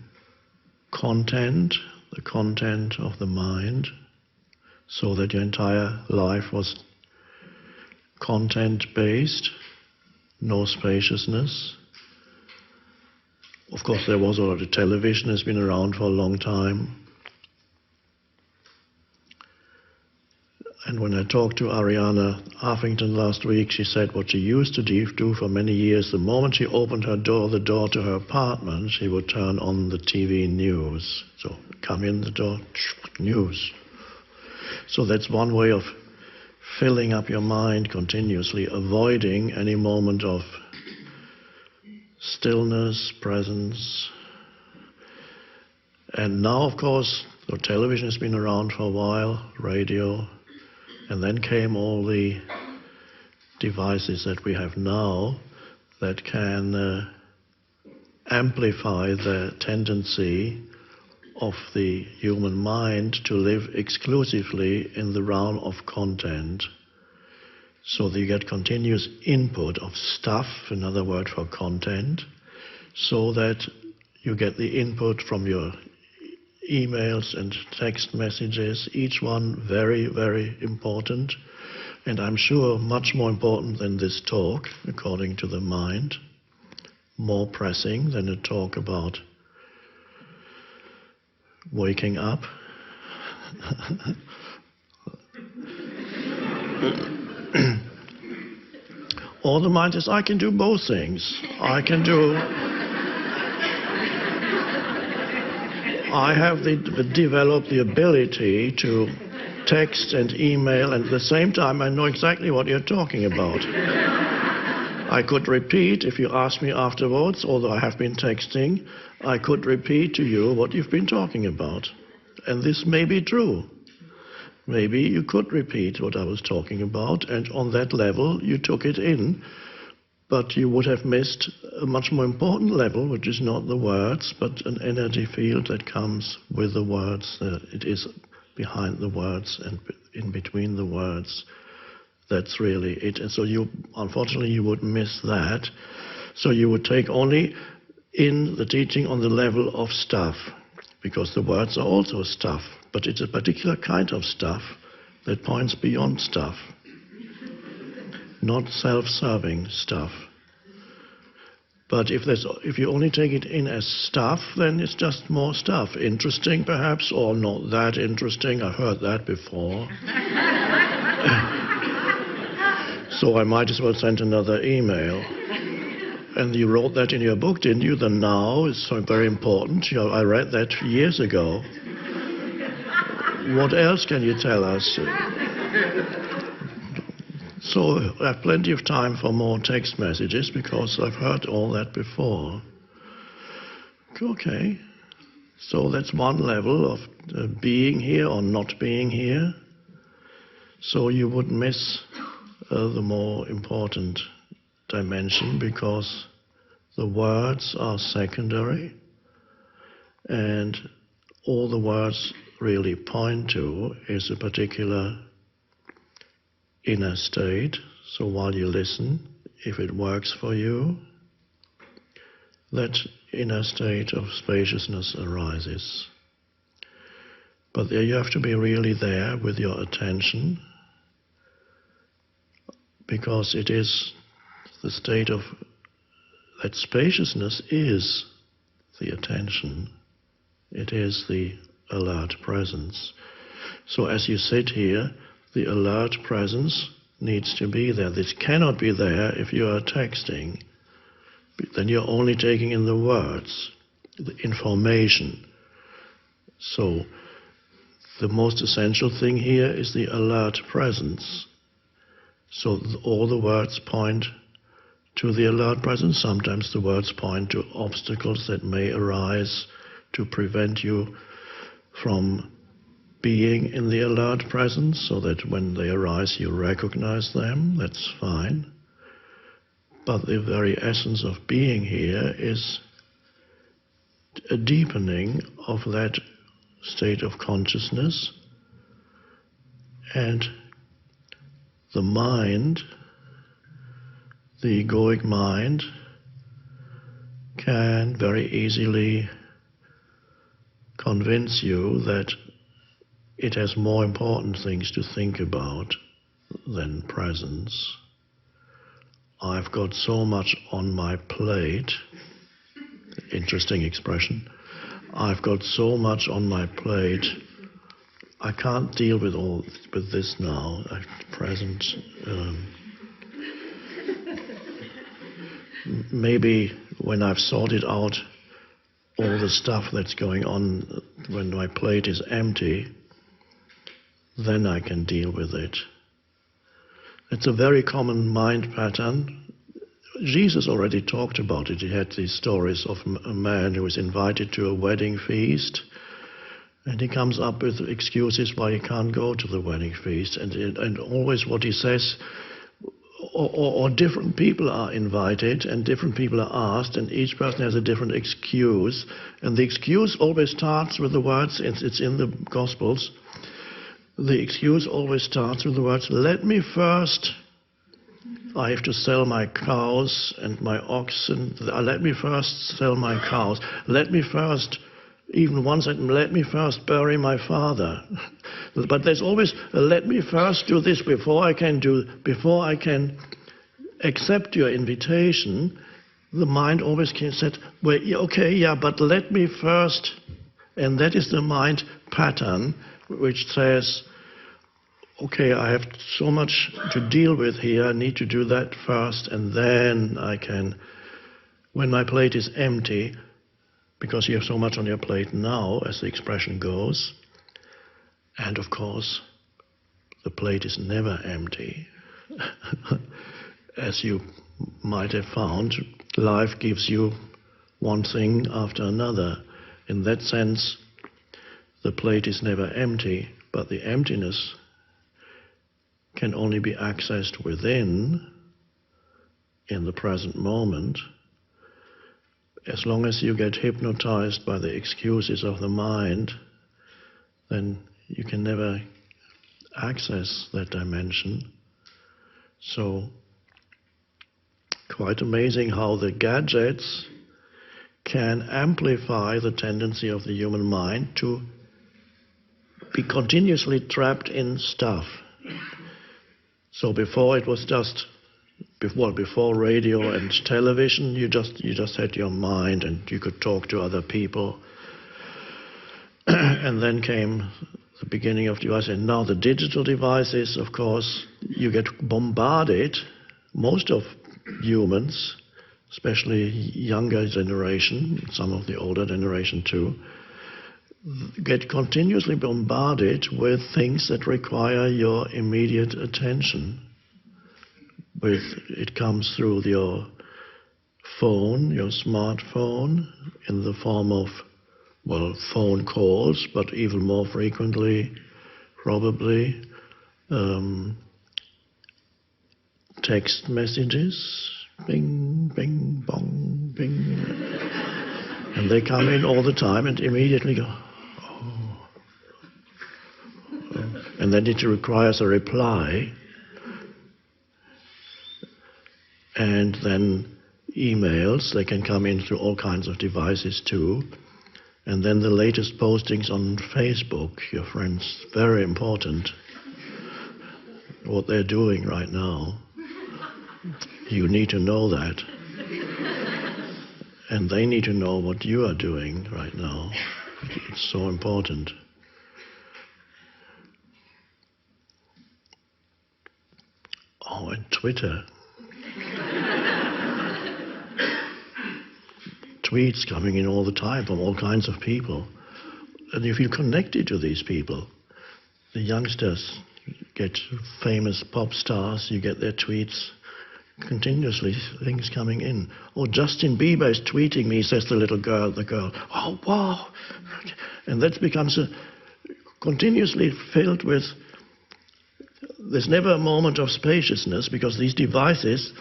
content, the content of the mind, so that your entire life was content-based, no spaciousness. Of course, there was already television, has been around for a long time. And when I talked to Ariana Huffington last week, she said what she used to do for many years, the moment she opened the door to her apartment, she would turn on the TV news. So come in the door, news. So that's one way of filling up your mind continuously, avoiding any moment of stillness, presence. And now, of course, the television has been around for a while, radio, and then came all the devices that we have now that can amplify the tendency of the human mind to live exclusively in the realm of content. So that you get continuous input of stuff, another word for content, so that you get the input from your emails and text messages, each one very, very important, and I'm sure much more important than this talk, according to the mind, more pressing than a talk about waking up. Or the mind is, I can do both things. I have developed the ability to text and email, and at the same time I know exactly what you're talking about. I could repeat, if you ask me afterwards, although I have been texting, I could repeat to you what you've been talking about. And this may be true. Maybe you could repeat what I was talking about, and on that level you took it in, but you would have missed a much more important level, which is not the words, but an energy field that comes with the words. It is behind the words and in between the words. That's really it. And so unfortunately, you would miss that. So you would take only in the teaching on the level of stuff. because the words are also stuff, but it's a particular kind of stuff that points beyond stuff, not self-serving stuff. But if you only take it in as stuff, then it's just more stuff. Interesting, perhaps, or not that interesting. I've heard that before. So I might as well send another email. And you wrote that in your book, didn't you? The now is so very important. I read that years ago. What else can you tell us? So I have plenty of time for more text messages because I've heard all that before. Okay. So that's one level of being here or not being here. So you would miss the more important dimension because the words are secondary and all the words really point to is a particular inner state. So while you listen, if it works for you, that inner state of spaciousness arises. But there you have to be really there with your attention, because it is the state of that spaciousness is the attention. It is the alert presence. So as you sit here, the alert presence needs to be there. This cannot be there if you are texting. Then you're only taking in the words, the information. So the most essential thing here is the alert presence. So all the words point to the alert presence. Sometimes the words point to obstacles that may arise to prevent you from being in the alert presence, so that when they arise you recognize them. That's fine. But the very essence of being here is a deepening of that state of consciousness, and the mind, the egoic mind, can very easily convince you that it has more important things to think about than presence. I've got so much on my plate. Interesting expression. I've got so much on my plate. I can't deal with this now at present. Maybe when I've sorted out all the stuff that's going on, when my plate is empty, then I can deal with it. It's a very common mind pattern. Jesus already talked about it. He had these stories of a man who was invited to a wedding feast, and he comes up with excuses why he can't go to the wedding feast. And always what he says, or different people are invited and different people are asked, and each person has a different excuse. And the excuse always starts with the words, it's in the Gospels, the excuse always starts with the words, let me first, I have to sell my cows and my oxen, let me first sell my cows, let me first, even one sentence, let me first bury my father. But there's always, let me first do this before I can accept your invitation. The mind always said, well, okay, yeah, but let me first, and that is the mind pattern which says, okay, I have so much to deal with here, I need to do that first, and then I can, when my plate is empty, because you have so much on your plate now, as the expression goes, and of course, the plate is never empty. As you might have found, life gives you one thing after another. In that sense, the plate is never empty, but the emptiness can only be accessed within, in the present moment. As long as you get hypnotized by the excuses of the mind, then you can never access that dimension. So, quite amazing how the gadgets can amplify the tendency of the human mind to be continuously trapped in stuff. So before it was just, before radio and television, you just had your mind and you could talk to other people. And then came the beginning of devices. And now the digital devices, of course, you get bombarded. Most of humans, especially younger generation, some of the older generation too, get continuously bombarded with things that require your immediate attention. It comes through your phone, your smartphone, in the form of, well, phone calls, but even more frequently, probably, text messages, bing, bing, bong, bing. And they come in all the time and immediately go, oh. And then it requires a reply. And then emails, they can come in through all kinds of devices too. And then the latest postings on Facebook, your friends, very important. What they're doing right now. You need to know that. And they need to know what you are doing right now. It's so important. Oh, and Twitter. Tweets coming in all the time from all kinds of people. And you feel connected to these people. The youngsters get famous pop stars, you get their tweets continuously, things coming in. Oh, Justin Bieber is tweeting me, says the little girl, oh, wow. And that becomes continuously filled with, there's never a moment of spaciousness, because these devices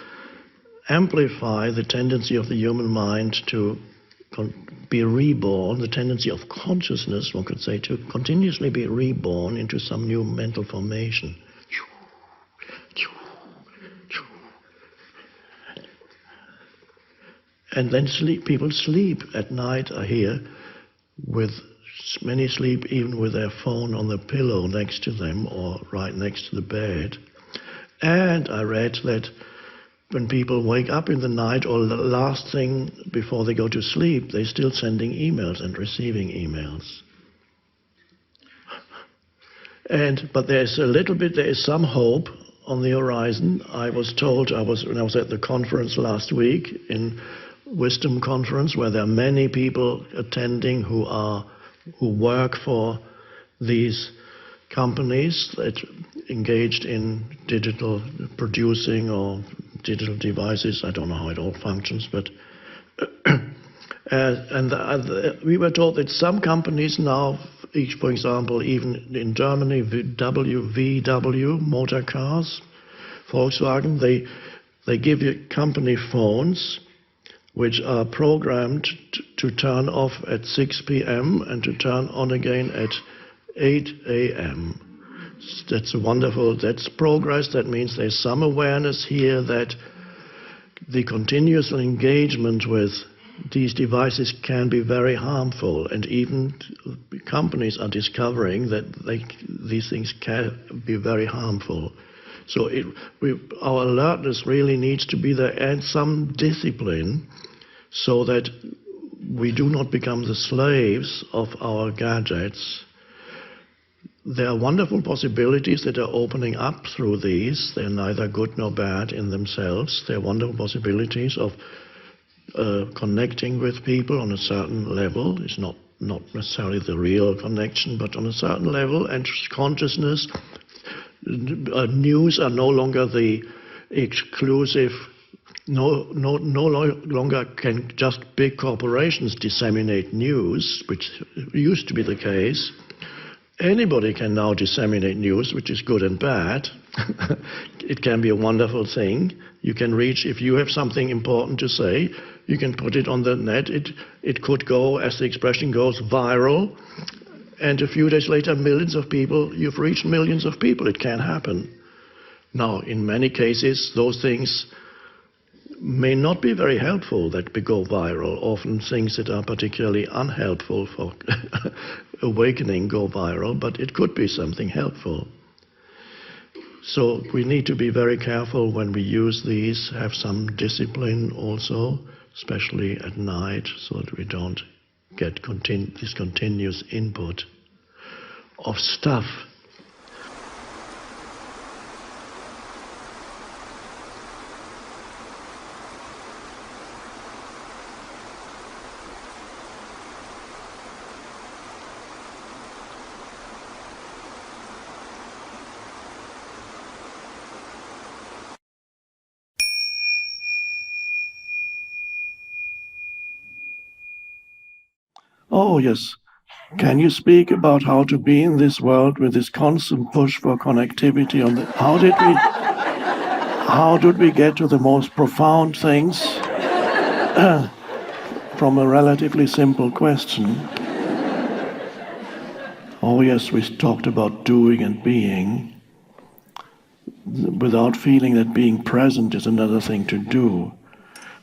amplify the tendency of the human mind to be reborn, the tendency of consciousness, one could say, to continuously be reborn into some new mental formation. And then people sleep at night, I hear, many sleep even with their phone on the pillow next to them or right next to the bed. And I read that when people wake up in the night, or the last thing before they go to sleep, they're still sending emails and receiving emails. But there is some hope on the horizon. I was told, when I was at the conference last week, in Wisdom Conference, where there are many people attending who work for these companies that engaged in digital producing or digital devices. I don't know how it all functions, but we were told that some companies now, for example, even in Germany, VW motor cars, Volkswagen, they give you company phones which are programmed to turn off at 6 p.m. and to turn on again at 8 a.m. That's wonderful. That's progress. That means there's some awareness here that the continuous engagement with these devices can be very harmful, and even companies are discovering that these things can be very harmful. So our alertness really needs to be there, and some discipline, so that we do not become the slaves of our gadgets. There are wonderful possibilities that are opening up through these. They're neither good nor bad in themselves. There are wonderful possibilities of connecting with people on a certain level. It's not necessarily the real connection, but on a certain level, and consciousness. News are no longer the exclusive. No longer can just big corporations disseminate news, which used to be the case. Anybody can now disseminate news, which is good and bad. It can be a wonderful thing. You can reach, if you have something important to say, you can put it on the net. It could go, as the expression goes, viral. And a few days later, millions of people, you've reached millions of people. It can happen. Now, in many cases, those things may not be very helpful, that go viral. Often things that are particularly unhelpful for awakening go viral, but it could be something helpful. So we need to be very careful when we use these, have some discipline also, especially at night, so that we don't get this continuous input of stuff. Oh, yes. Can you speak about how to be in this world with this constant push for connectivity? How did we get to the most profound things from a relatively simple question? Oh, yes, we talked about doing and being, without feeling that being present is another thing to do.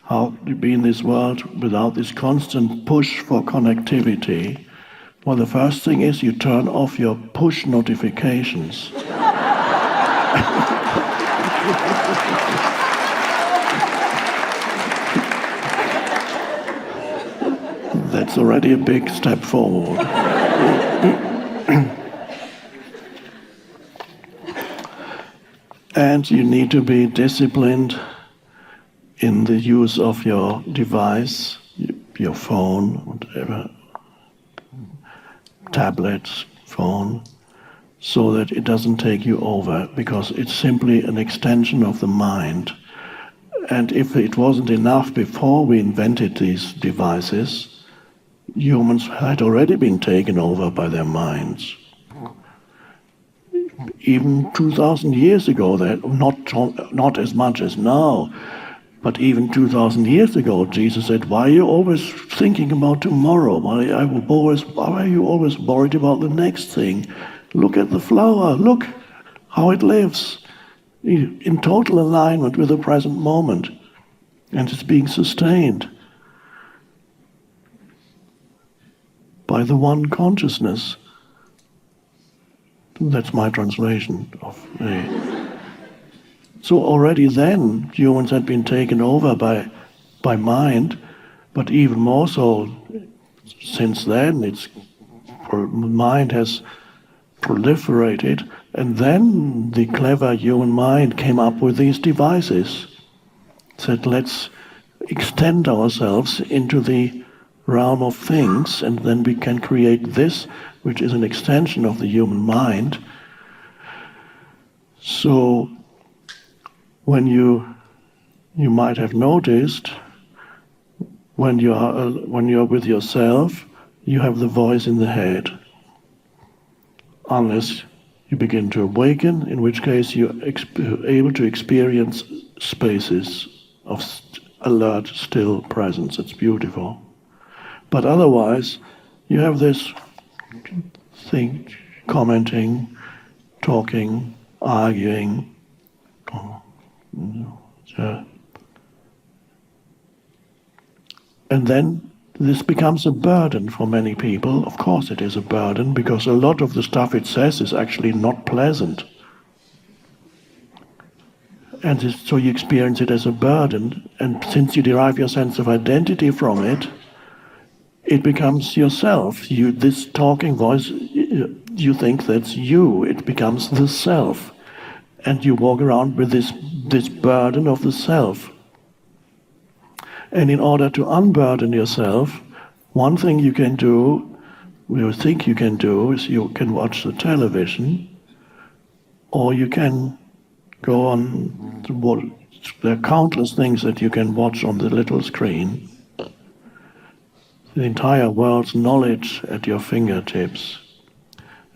How to be in this world without this constant push for connectivity? Well, the first thing is you turn off your push notifications. That's already a big step forward. And you need to be disciplined in the use of your device, your phone, whatever, tablet, phone, so that it doesn't take you over, because it's simply an extension of the mind. And if it wasn't enough before we invented these devices, humans had already been taken over by their minds. Even 2,000 years ago, not as much as now, but even 2,000 years ago, Jesus said, "Why are you always thinking about tomorrow? Why are you always worried about the next thing? Look at the flower, look how it lives, in total alignment with the present moment, and it's being sustained by the one consciousness." That's my translation of the... So already then, humans had been taken over by mind, but even more so since then, mind has proliferated, and then the clever human mind came up with these devices. Said, let's extend ourselves into the realm of things, and then we can create this, which is an extension of the human mind. So when you might have noticed, when you're with yourself, you have the voice in the head, unless you begin to awaken, in which case you're able to experience spaces of alert, still presence. It's beautiful. But otherwise, you have this thing, commenting, talking, arguing. And then this becomes a burden for many people. Of course it is a burden, because a lot of the stuff it says is actually not pleasant. And so you experience it as a burden, and since you derive your sense of identity from it, it becomes yourself. This talking voice, you think that's you. It becomes the self. And you walk around with this burden of the self. And in order to unburden yourself, one thing you can do, you think you can do, is you can watch the television, or you can go on to watch. There are countless things that you can watch on the little screen. The entire world's knowledge at your fingertips.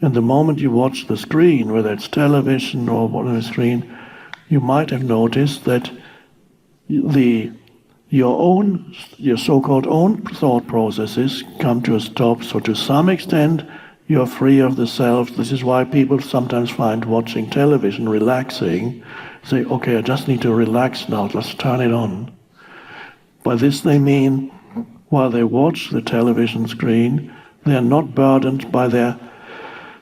And the moment you watch the screen, whether it's television or whatever screen, you might have noticed that your so-called own thought processes come to a stop. So to some extent, you're free of the self. This is why people sometimes find watching television relaxing. Say, okay, I just need to relax now, let's turn it on. By this they mean, while they watch the television screen, they are not burdened by their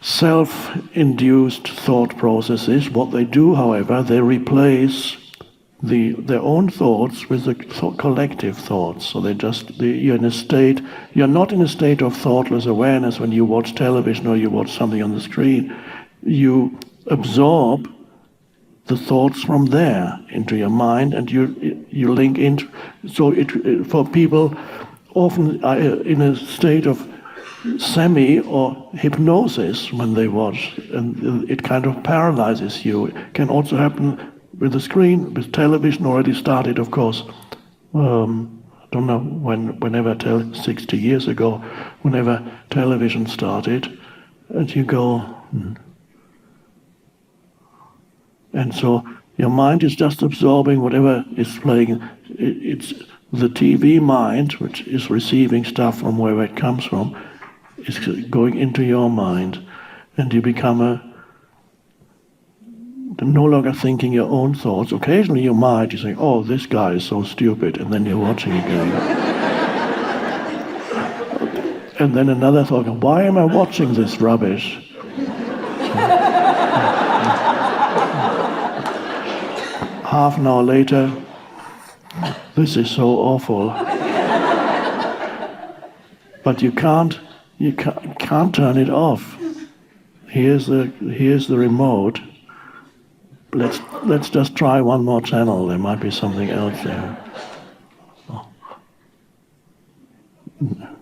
self-induced thought processes. What they do, however, they replace their own thoughts with the collective thoughts. So you're not in a state of thoughtless awareness when you watch television or you watch something on the screen. You absorb the thoughts from there into your mind, and you link into. So for people often in a state of semi or hypnosis when they watch, and it kind of paralyzes you. It can also happen with the screen, with television already started, of course. I don't know whenever 60 years ago, whenever television started, and you go, and so your mind is just absorbing whatever is playing. It's the TV mind, which is receiving stuff from wherever it comes from, is going into your mind, and you become no longer thinking your own thoughts. Occasionally you might, you say, oh, this guy is so stupid, and then you're watching again. And then another thought, why am I watching this rubbish? Half an hour later, this is so awful. But you can't turn it off. Here's the remote. Let's just try one more channel. There might be something else there.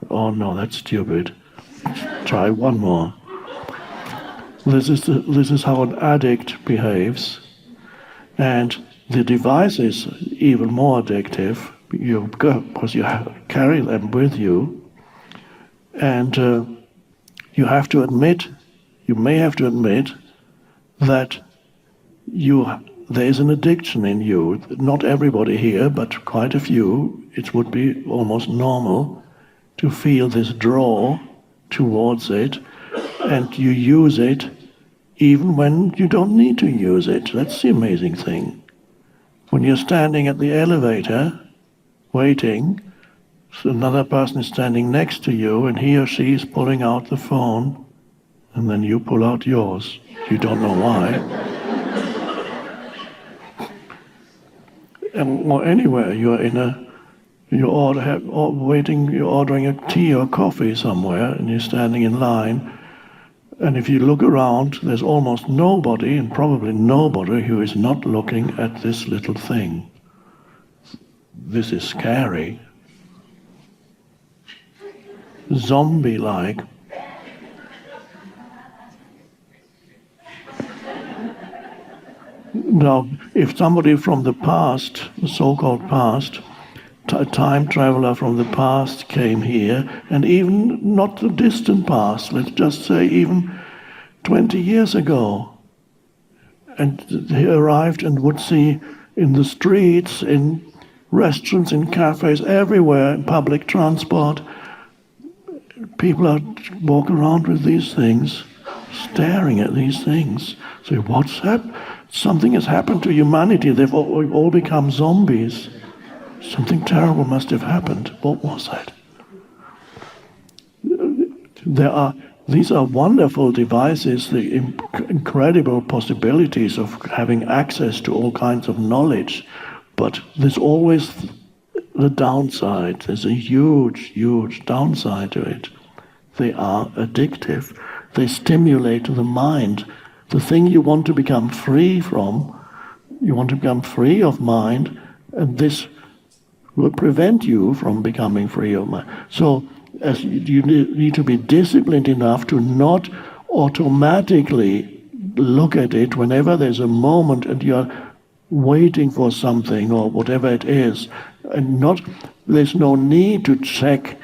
Oh no, that's stupid. Try one more. This is how an addict behaves, and the device is even more addictive because you carry them with you, and you may have to admit that there is an addiction in you. Not everybody here, but quite a few. It would be almost normal to feel this draw towards it, and you use it even when you don't need to use it. That's the amazing thing. When you're standing at the elevator, waiting, so another person is standing next to you, and he or she is pulling out the phone, and then you pull out yours. You don't know why. Or anywhere you're ordering a tea or coffee somewhere, and you're standing in line, and if you look around, there's almost nobody, and probably nobody, who is not looking at this little thing. This is scary. Zombie-like. Now, if somebody from the past, the so-called past, a time traveler from the past came here, and even not the distant past, let's just say even 20 years ago, and he arrived and would see in the streets, in restaurants, in cafes, everywhere, in public transport, people are walking around with these things, staring at these things. So what's happened? Something has happened to humanity. They've all become zombies. Something terrible must have happened. What was that? These are wonderful devices, the incredible possibilities of having access to all kinds of knowledge, but there's always the downside. There's a huge, huge downside to it. They are addictive. They stimulate the mind. The thing you want to become free from, you want to become free of mind, and this will prevent you from becoming free of mind. So you need to be disciplined enough to not automatically look at it whenever there's a moment and you're waiting for something or whatever it is, and there's no need to check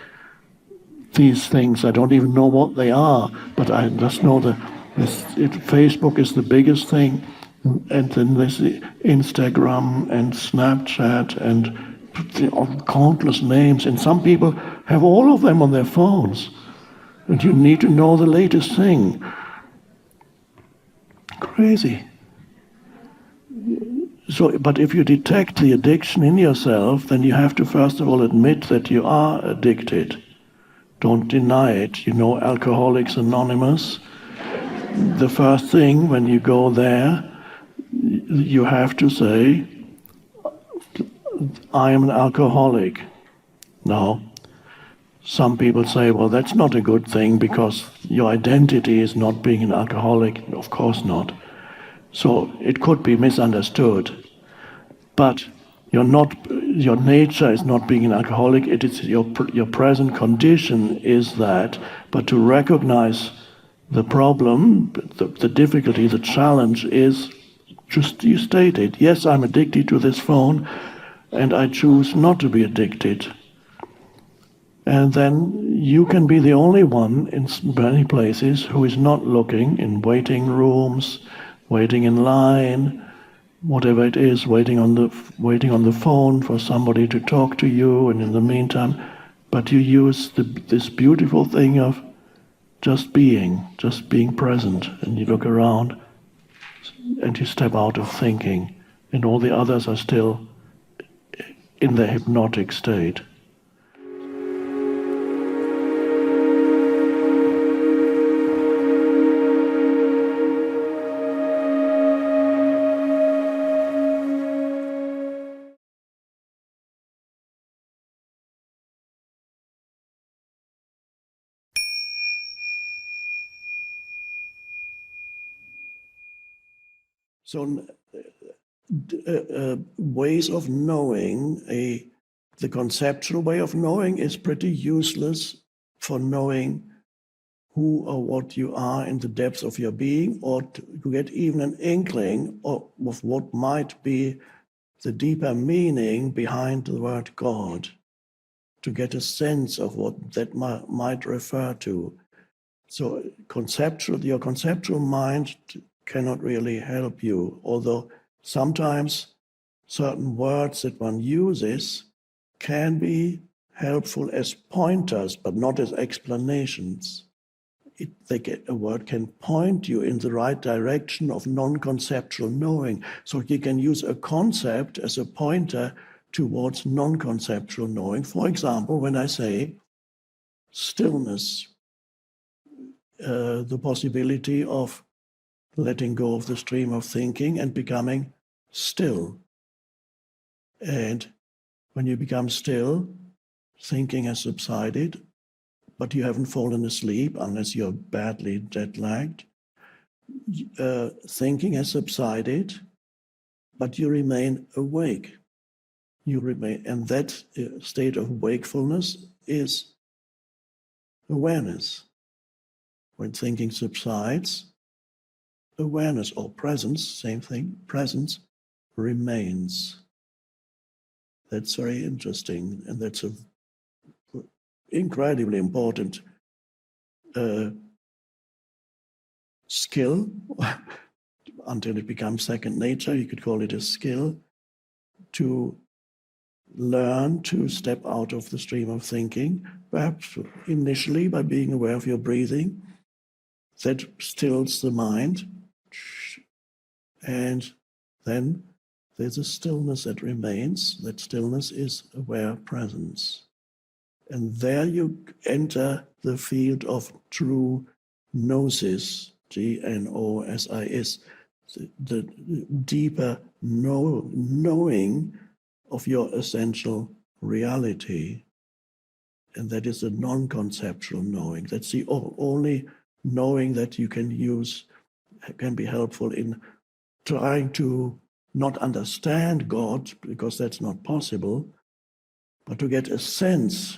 these things. I don't even know what they are, but I just know that Facebook is the biggest thing, and then there's the Instagram and Snapchat and countless names, and some people have all of them on their phones, and you need to know the latest thing. Crazy. So, but if you detect the addiction in yourself, then you have to first of all admit that you are addicted. Don't deny it. You know, Alcoholics Anonymous, the first thing when you go there, you have to say, I am an alcoholic. Now, some people say, well, that's not a good thing because your identity is not being an alcoholic. Of course not. So it could be misunderstood. But your nature is not being an alcoholic. It is your present condition is that. But to recognize the problem, the difficulty, the challenge is just you stated. Yes, I'm addicted to this phone, and I choose not to be addicted. And then you can be the only one in many places who is not looking in waiting rooms, waiting in line, whatever it is, waiting on the phone for somebody to talk to you, and in the meantime, but you use this beautiful thing of just being present, and you look around, and you step out of thinking, and all the others are still in their hypnotic state. So ways of knowing, the conceptual way of knowing is pretty useless for knowing who or what you are in the depths of your being, or to get even an inkling of what might be the deeper meaning behind the word God, to get a sense of what that might refer to. So your conceptual mind cannot really help you, although sometimes certain words that one uses can be helpful as pointers, but not as explanations. A word can point you in the right direction of non-conceptual knowing. So you can use a concept as a pointer towards non-conceptual knowing. For example, when I say stillness, the possibility of letting go of the stream of thinking and becoming still. And when you become still, thinking has subsided, but you haven't fallen asleep unless you're badly jet-lagged. Thinking has subsided, but you remain awake. And that state of wakefulness is awareness. When thinking subsides, awareness or presence, same thing, presence remains. That's very interesting, and that's an incredibly important skill. Until it becomes second nature, you could call it a skill, to learn to step out of the stream of thinking, perhaps initially by being aware of your breathing. That stills the mind, and then there's a stillness that remains. That stillness is aware presence. And there you enter the field of true gnosis, Gnosis, the deeper knowing of your essential reality. And that is a non-conceptual knowing. That's the only knowing that you can use, can be helpful in trying to not understand God, because that's not possible, but to get a sense,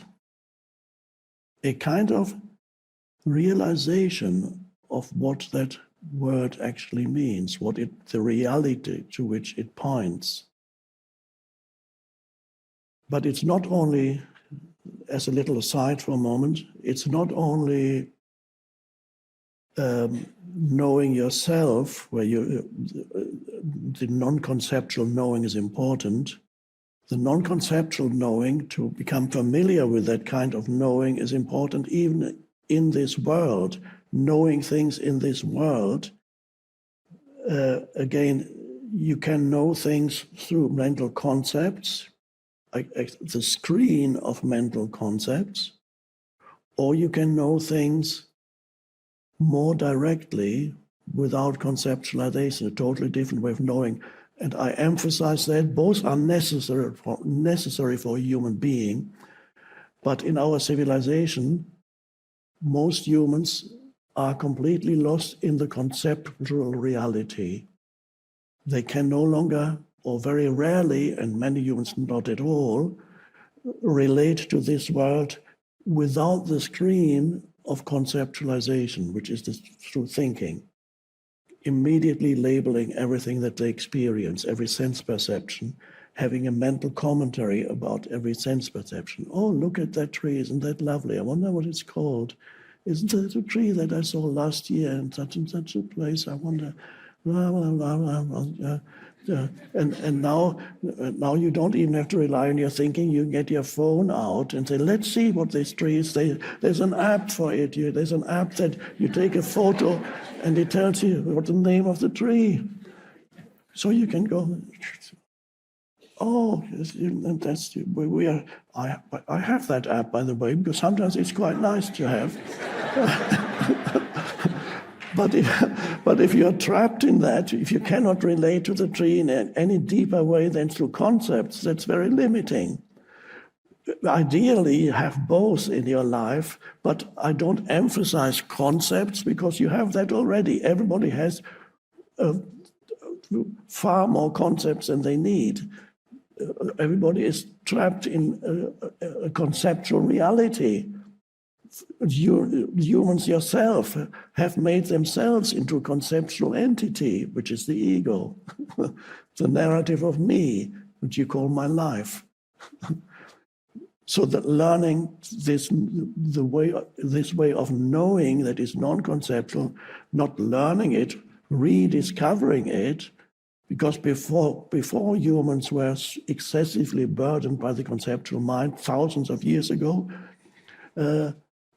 a kind of realization of what that word actually means, the reality to which it points. But it's not only, as a little aside for a moment, it's not only knowing yourself, where the non-conceptual knowing is important. The non-conceptual knowing, to become familiar with that kind of knowing, is important even in this world. Knowing things in this world, again, you can know things through mental concepts, the screen of mental concepts, or you can know things more directly without conceptualization, a totally different way of knowing. And I emphasize that both are necessary for a human being, but in our civilization, most humans are completely lost in the conceptual reality. They can no longer, or very rarely, and many humans not at all, relate to this world without the screen of conceptualization, which is through thinking, immediately labeling everything that they experience, every sense perception, having a mental commentary about every sense perception. Oh, look at that tree, isn't that lovely? I wonder what it's called. Isn't that a tree that I saw last year in such and such a place? I wonder. And now you don't even have to rely on your thinking. You get your phone out and say, let's see what this tree is. There's an app for it. There's an app that you take a photo and it tells you what the name of the tree. So you can go, oh, and that's I have that app, by the way, because sometimes it's quite nice to have. But if you're trapped in that, if you cannot relate to the tree in any deeper way than through concepts, that's very limiting. Ideally, you have both in your life, but I don't emphasize concepts because you have that already. Everybody has far more concepts than they need. Everybody is trapped in a conceptual reality. Humans yourself have made themselves into a conceptual entity, which is the ego, the narrative of me, which you call my life. So that learning this way of knowing that is non-conceptual, not learning it, rediscovering it, because before humans were excessively burdened by the conceptual mind thousands of years ago,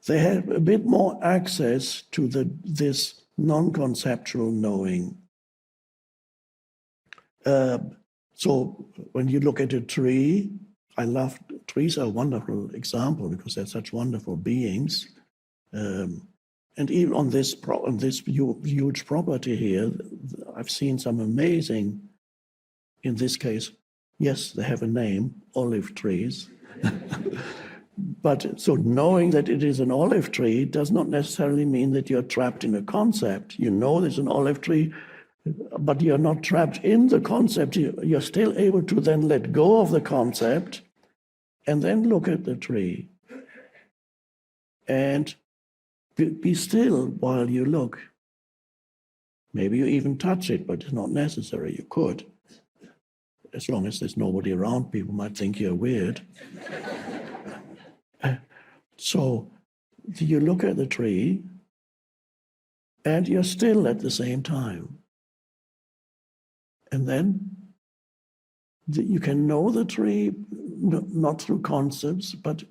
they had a bit more access to this non-conceptual knowing. So when you look at a tree, trees are a wonderful example because they're such wonderful beings. And even on this huge property here, I've seen some amazing, in this case, yes, they have a name, olive trees. But so knowing that it is an olive tree does not necessarily mean that you're trapped in a concept. You know there's an olive tree, but you're not trapped in the concept. You're still able to then let go of the concept and then look at the tree. And be still while you look. Maybe you even touch it, but it's not necessary. You could. As long as there's nobody around, people might think you're weird. So you look at the tree and you're still at the same time. And then you can know the tree not through concepts, but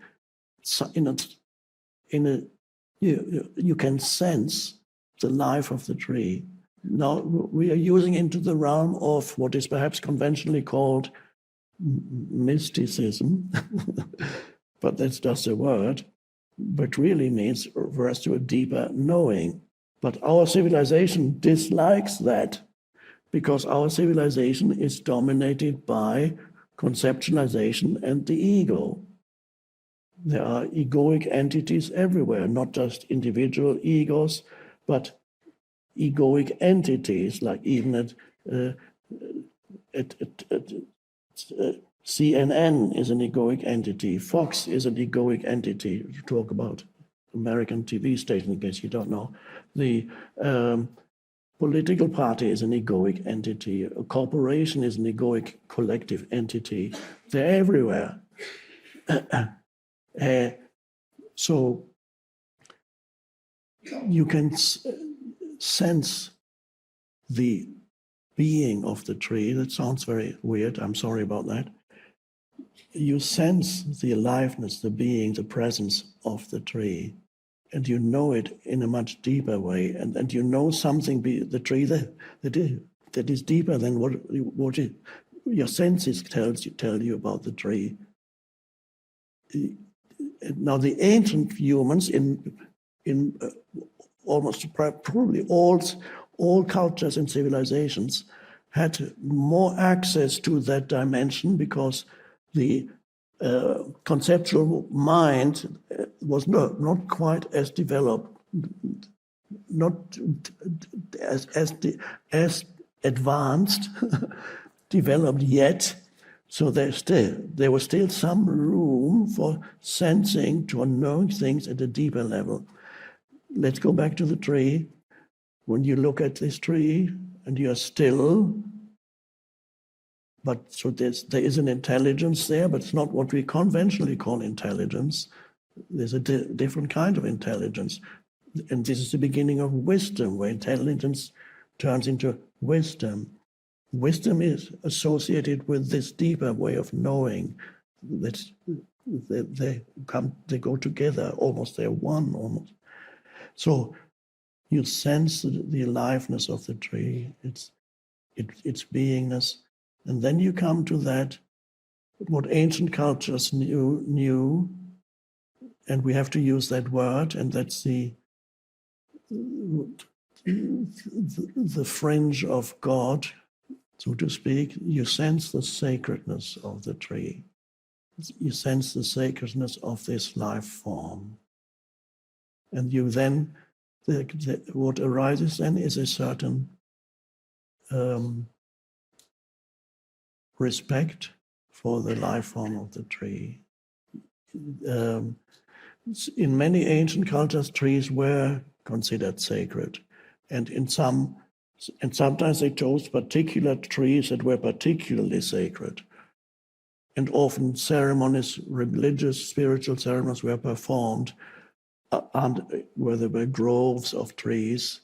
you can sense the life of the tree. Now we are using into the realm of what is perhaps conventionally called mysticism, but that's just a word, but really means for us to a deeper knowing. But our civilization dislikes that because our civilization is dominated by conceptualization and the ego. There are egoic entities everywhere, not just individual egos, but egoic entities, like even at CNN is an egoic entity. Fox is an egoic entity, to talk about American TV station, in case you don't know. The political party is an egoic entity. A corporation is an egoic collective entity. They're everywhere. So you can sense the being of the tree. That sounds very weird. I'm sorry about that. You sense the aliveness, the being, the presence of the tree, and you know it in a much deeper way. And you know something, the tree that that is deeper than what your senses tell you about the tree. Now, the ancient humans in almost probably all cultures and civilizations had more access to that dimension because the conceptual mind was not quite as developed, not as advanced, developed yet. So there was still some room for sensing, to knowing things at a deeper level. Let's go back to the tree. When you look at this tree and you're still, but so there is an intelligence there, but it's not what we conventionally call intelligence. There's a different kind of intelligence. And this is the beginning of wisdom, where intelligence turns into wisdom. Wisdom is associated with this deeper way of knowing. That they go together, almost they're one, almost. So you sense the aliveness of the tree, its beingness, and then you come to that, what ancient cultures knew, and we have to use that word, and that's the fringe of God, so to speak. You sense the sacredness of the tree. You sense the sacredness of this life form. And you then, what arises then is a certain respect for the life form of the tree. In many ancient cultures, trees were considered sacred. And sometimes they chose particular trees that were particularly sacred. And often ceremonies, religious, spiritual ceremonies were performed where there were groves of trees,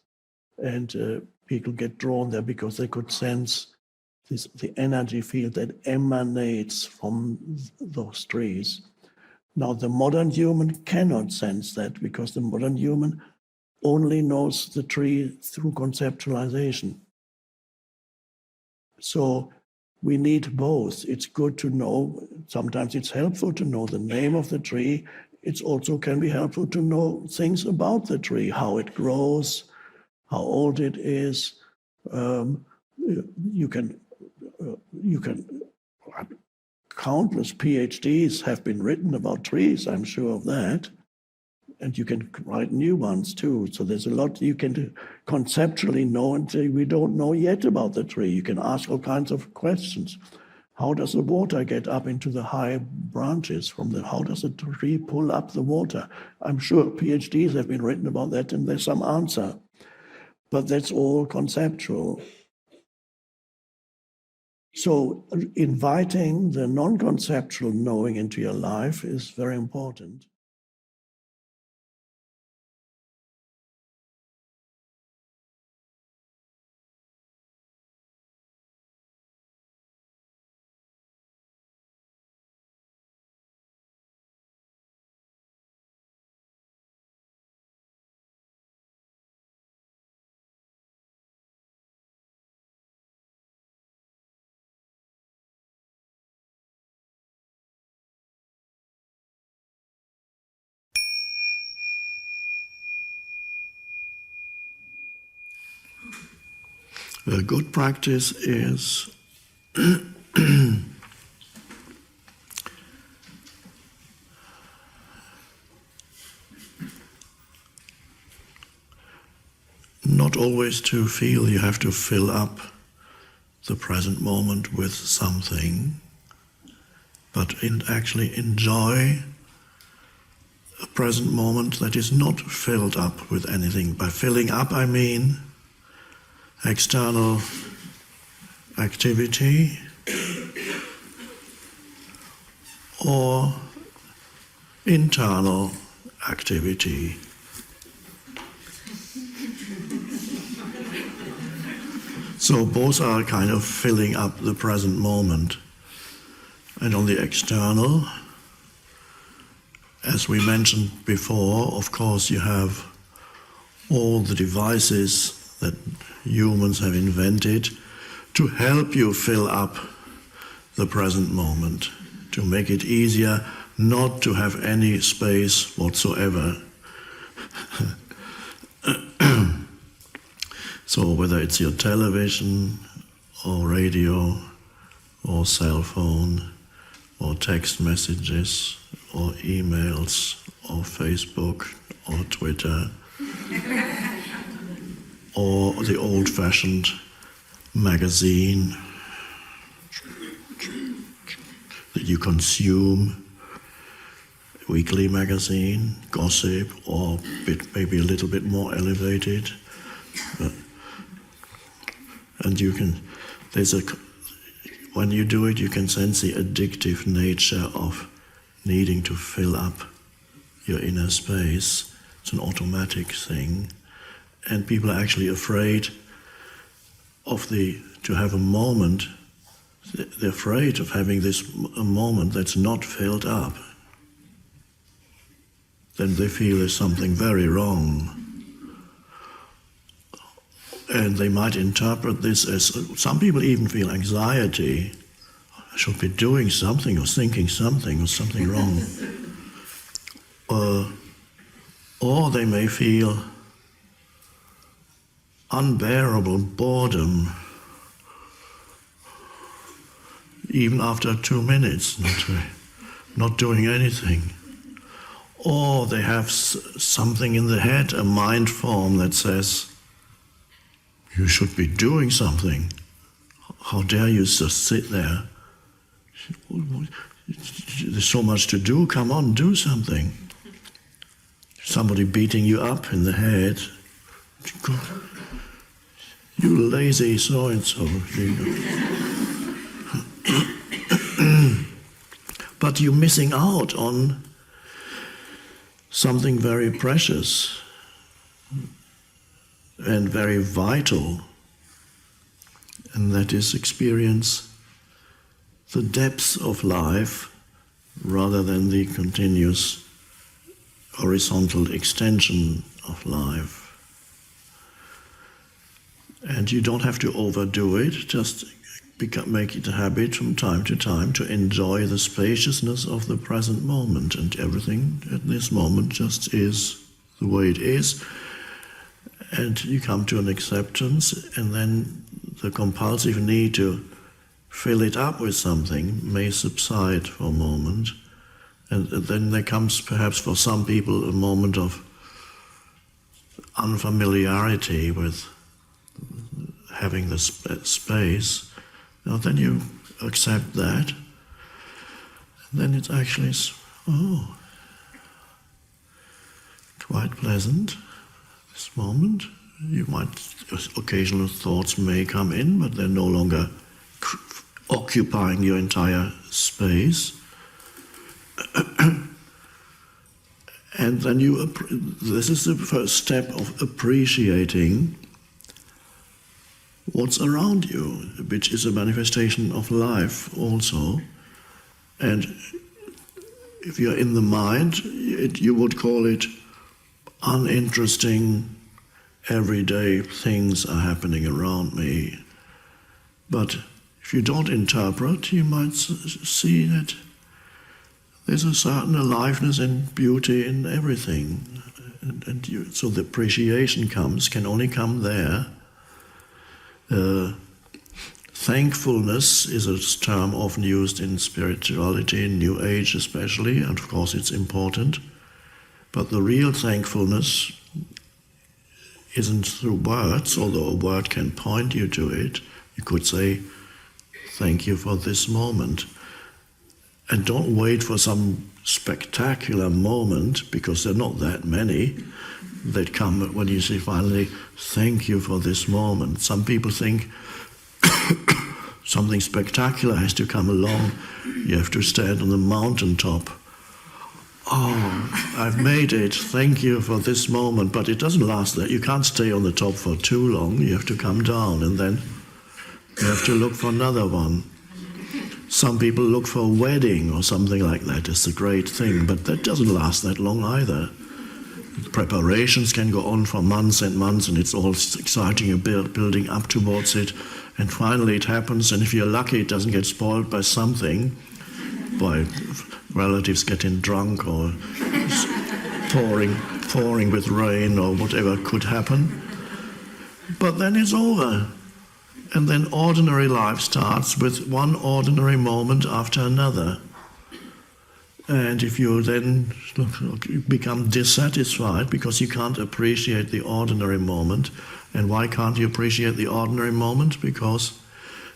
and people get drawn there because they could sense the energy field that emanates from those trees. Now, the modern human cannot sense that because the modern human only knows the tree through conceptualization. So we need both. It's good to know, sometimes it's helpful to know the name of the tree. It also can be helpful to know things about the tree, how it grows, how old it is. You can countless PhDs have been written about trees, I'm sure of that. And you can write new ones too. So there's a lot you can conceptually know and say, we don't know yet about the tree. You can ask all kinds of questions. How does the water get up into the high branches how does the tree pull up the water? I'm sure PhDs have been written about that and there's some answer. But that's all conceptual. So inviting the non-conceptual knowing into your life is very important. A good practice is not always to feel you have to fill up the present moment with something, but actually enjoy a present moment that is not filled up with anything. By filling up, I mean external activity or internal activity. So both are kind of filling up the present moment. And on the external, as we mentioned before, of course you have all the devices that humans have invented to help you fill up the present moment, to make it easier not to have any space whatsoever. So whether it's your television or radio or cell phone or text messages or emails or Facebook or Twitter or the old-fashioned magazine that you consume, weekly magazine, gossip, or maybe a little bit more elevated. And you can, when you do it, you can sense the addictive nature of needing to fill up your inner space. It's an automatic thing. And people are actually afraid to have a moment. They're afraid of having a moment that's not filled up. Then they feel there's something very wrong. And they might interpret this as, some people even feel anxiety. I should be doing something or thinking something or something wrong. Or they may feel unbearable boredom, even after 2 minutes, not doing anything. Or they have something in the head, a mind form that says, you should be doing something. How dare you just sit there? There's so much to do, come on, do something. Somebody beating you up in the head. You lazy so-and-so. But you're missing out on something very precious and very vital, and that is experience the depths of life rather than the continuous horizontal extension of life. And you don't have to overdo it, just make it a habit from time to time to enjoy the spaciousness of the present moment, and everything at this moment just is the way it is. And you come to an acceptance, and then the compulsive need to fill it up with something may subside for a moment. And then there comes perhaps for some people a moment of unfamiliarity with having the space. Now then you accept that, and then it's actually, quite pleasant, this moment. Occasional thoughts may come in, but they're no longer occupying your entire space. And then this is the first step of appreciating what's around you, which is a manifestation of life also. And if you're in the mind, you would call it uninteresting, everyday things are happening around me. But if you don't interpret, you might see that there's a certain aliveness and beauty in everything. So the appreciation can only come there. Thankfulness is a term often used in spirituality, in New Age especially, and of course it's important. But the real thankfulness isn't through words, although a word can point you to it. You could say, thank you for this moment. And don't wait for some spectacular moment, because there are not that many that come when you say finally, thank you for this moment. Some people think something spectacular has to come along. You have to stand on the mountaintop. Oh, I've made it. Thank you for this moment. But it doesn't last that. You can't stay on the top for too long. You have to come down, and then you have to look for another one. Some people look for a wedding or something like that. It's a great thing, but that doesn't last that long either. Preparations can go on for months and months, and it's all exciting. You're building up towards it, And finally it happens, and if you're lucky it doesn't get spoiled by something, by relatives getting drunk or pouring with rain or whatever could happen. But then it's over. And then ordinary life starts with one ordinary moment after another. And if you then become dissatisfied because you can't appreciate the ordinary moment, and why can't you appreciate the ordinary moment? Because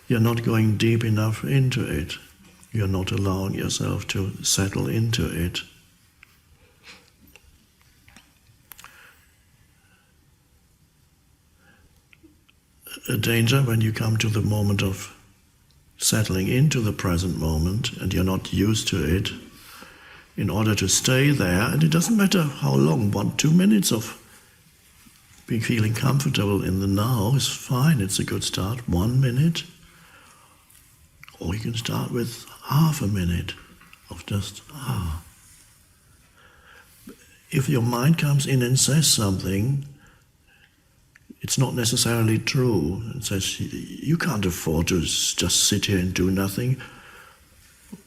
you're not going deep enough into it. You're not allowing yourself to settle into it. A danger when you come to the moment of settling into the present moment and you're not used to it, in order to stay there, and it doesn't matter how long, 1-2 minutes of being feeling comfortable in the now is fine, it's a good start. 1 minute, or you can start with half a minute of just If your mind comes in and says something, it's not necessarily true. It says, you can't afford to just sit here and do nothing.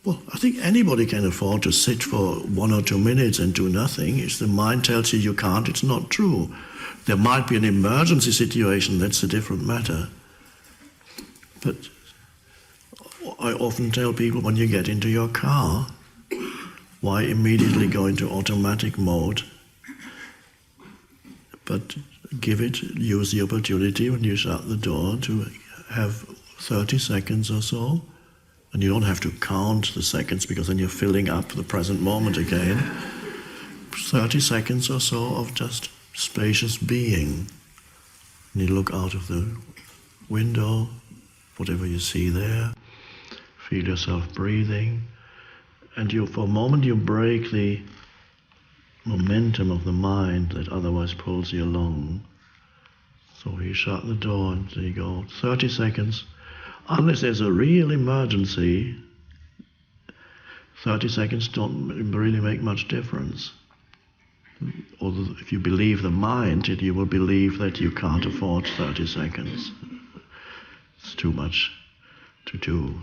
Well, I think anybody can afford to sit for 1 or 2 minutes and do nothing. If the mind tells you you can't, it's not true. There might be an emergency situation, that's a different matter. But I often tell people, when you get into your car, why immediately go into automatic mode? But use the opportunity when you shut the door to have 30 seconds or so. And you don't have to count the seconds, because then you're filling up the present moment again. 30 seconds or so of just spacious being. And you look out of the window, whatever you see there, feel yourself breathing, and for a moment you break the momentum of the mind that otherwise pulls you along. So you shut the door and there you go, 30 seconds. Unless there's a real emergency, 30 seconds don't really make much difference. Although if you believe the mind, you will believe that you can't afford 30 seconds. It's too much to do.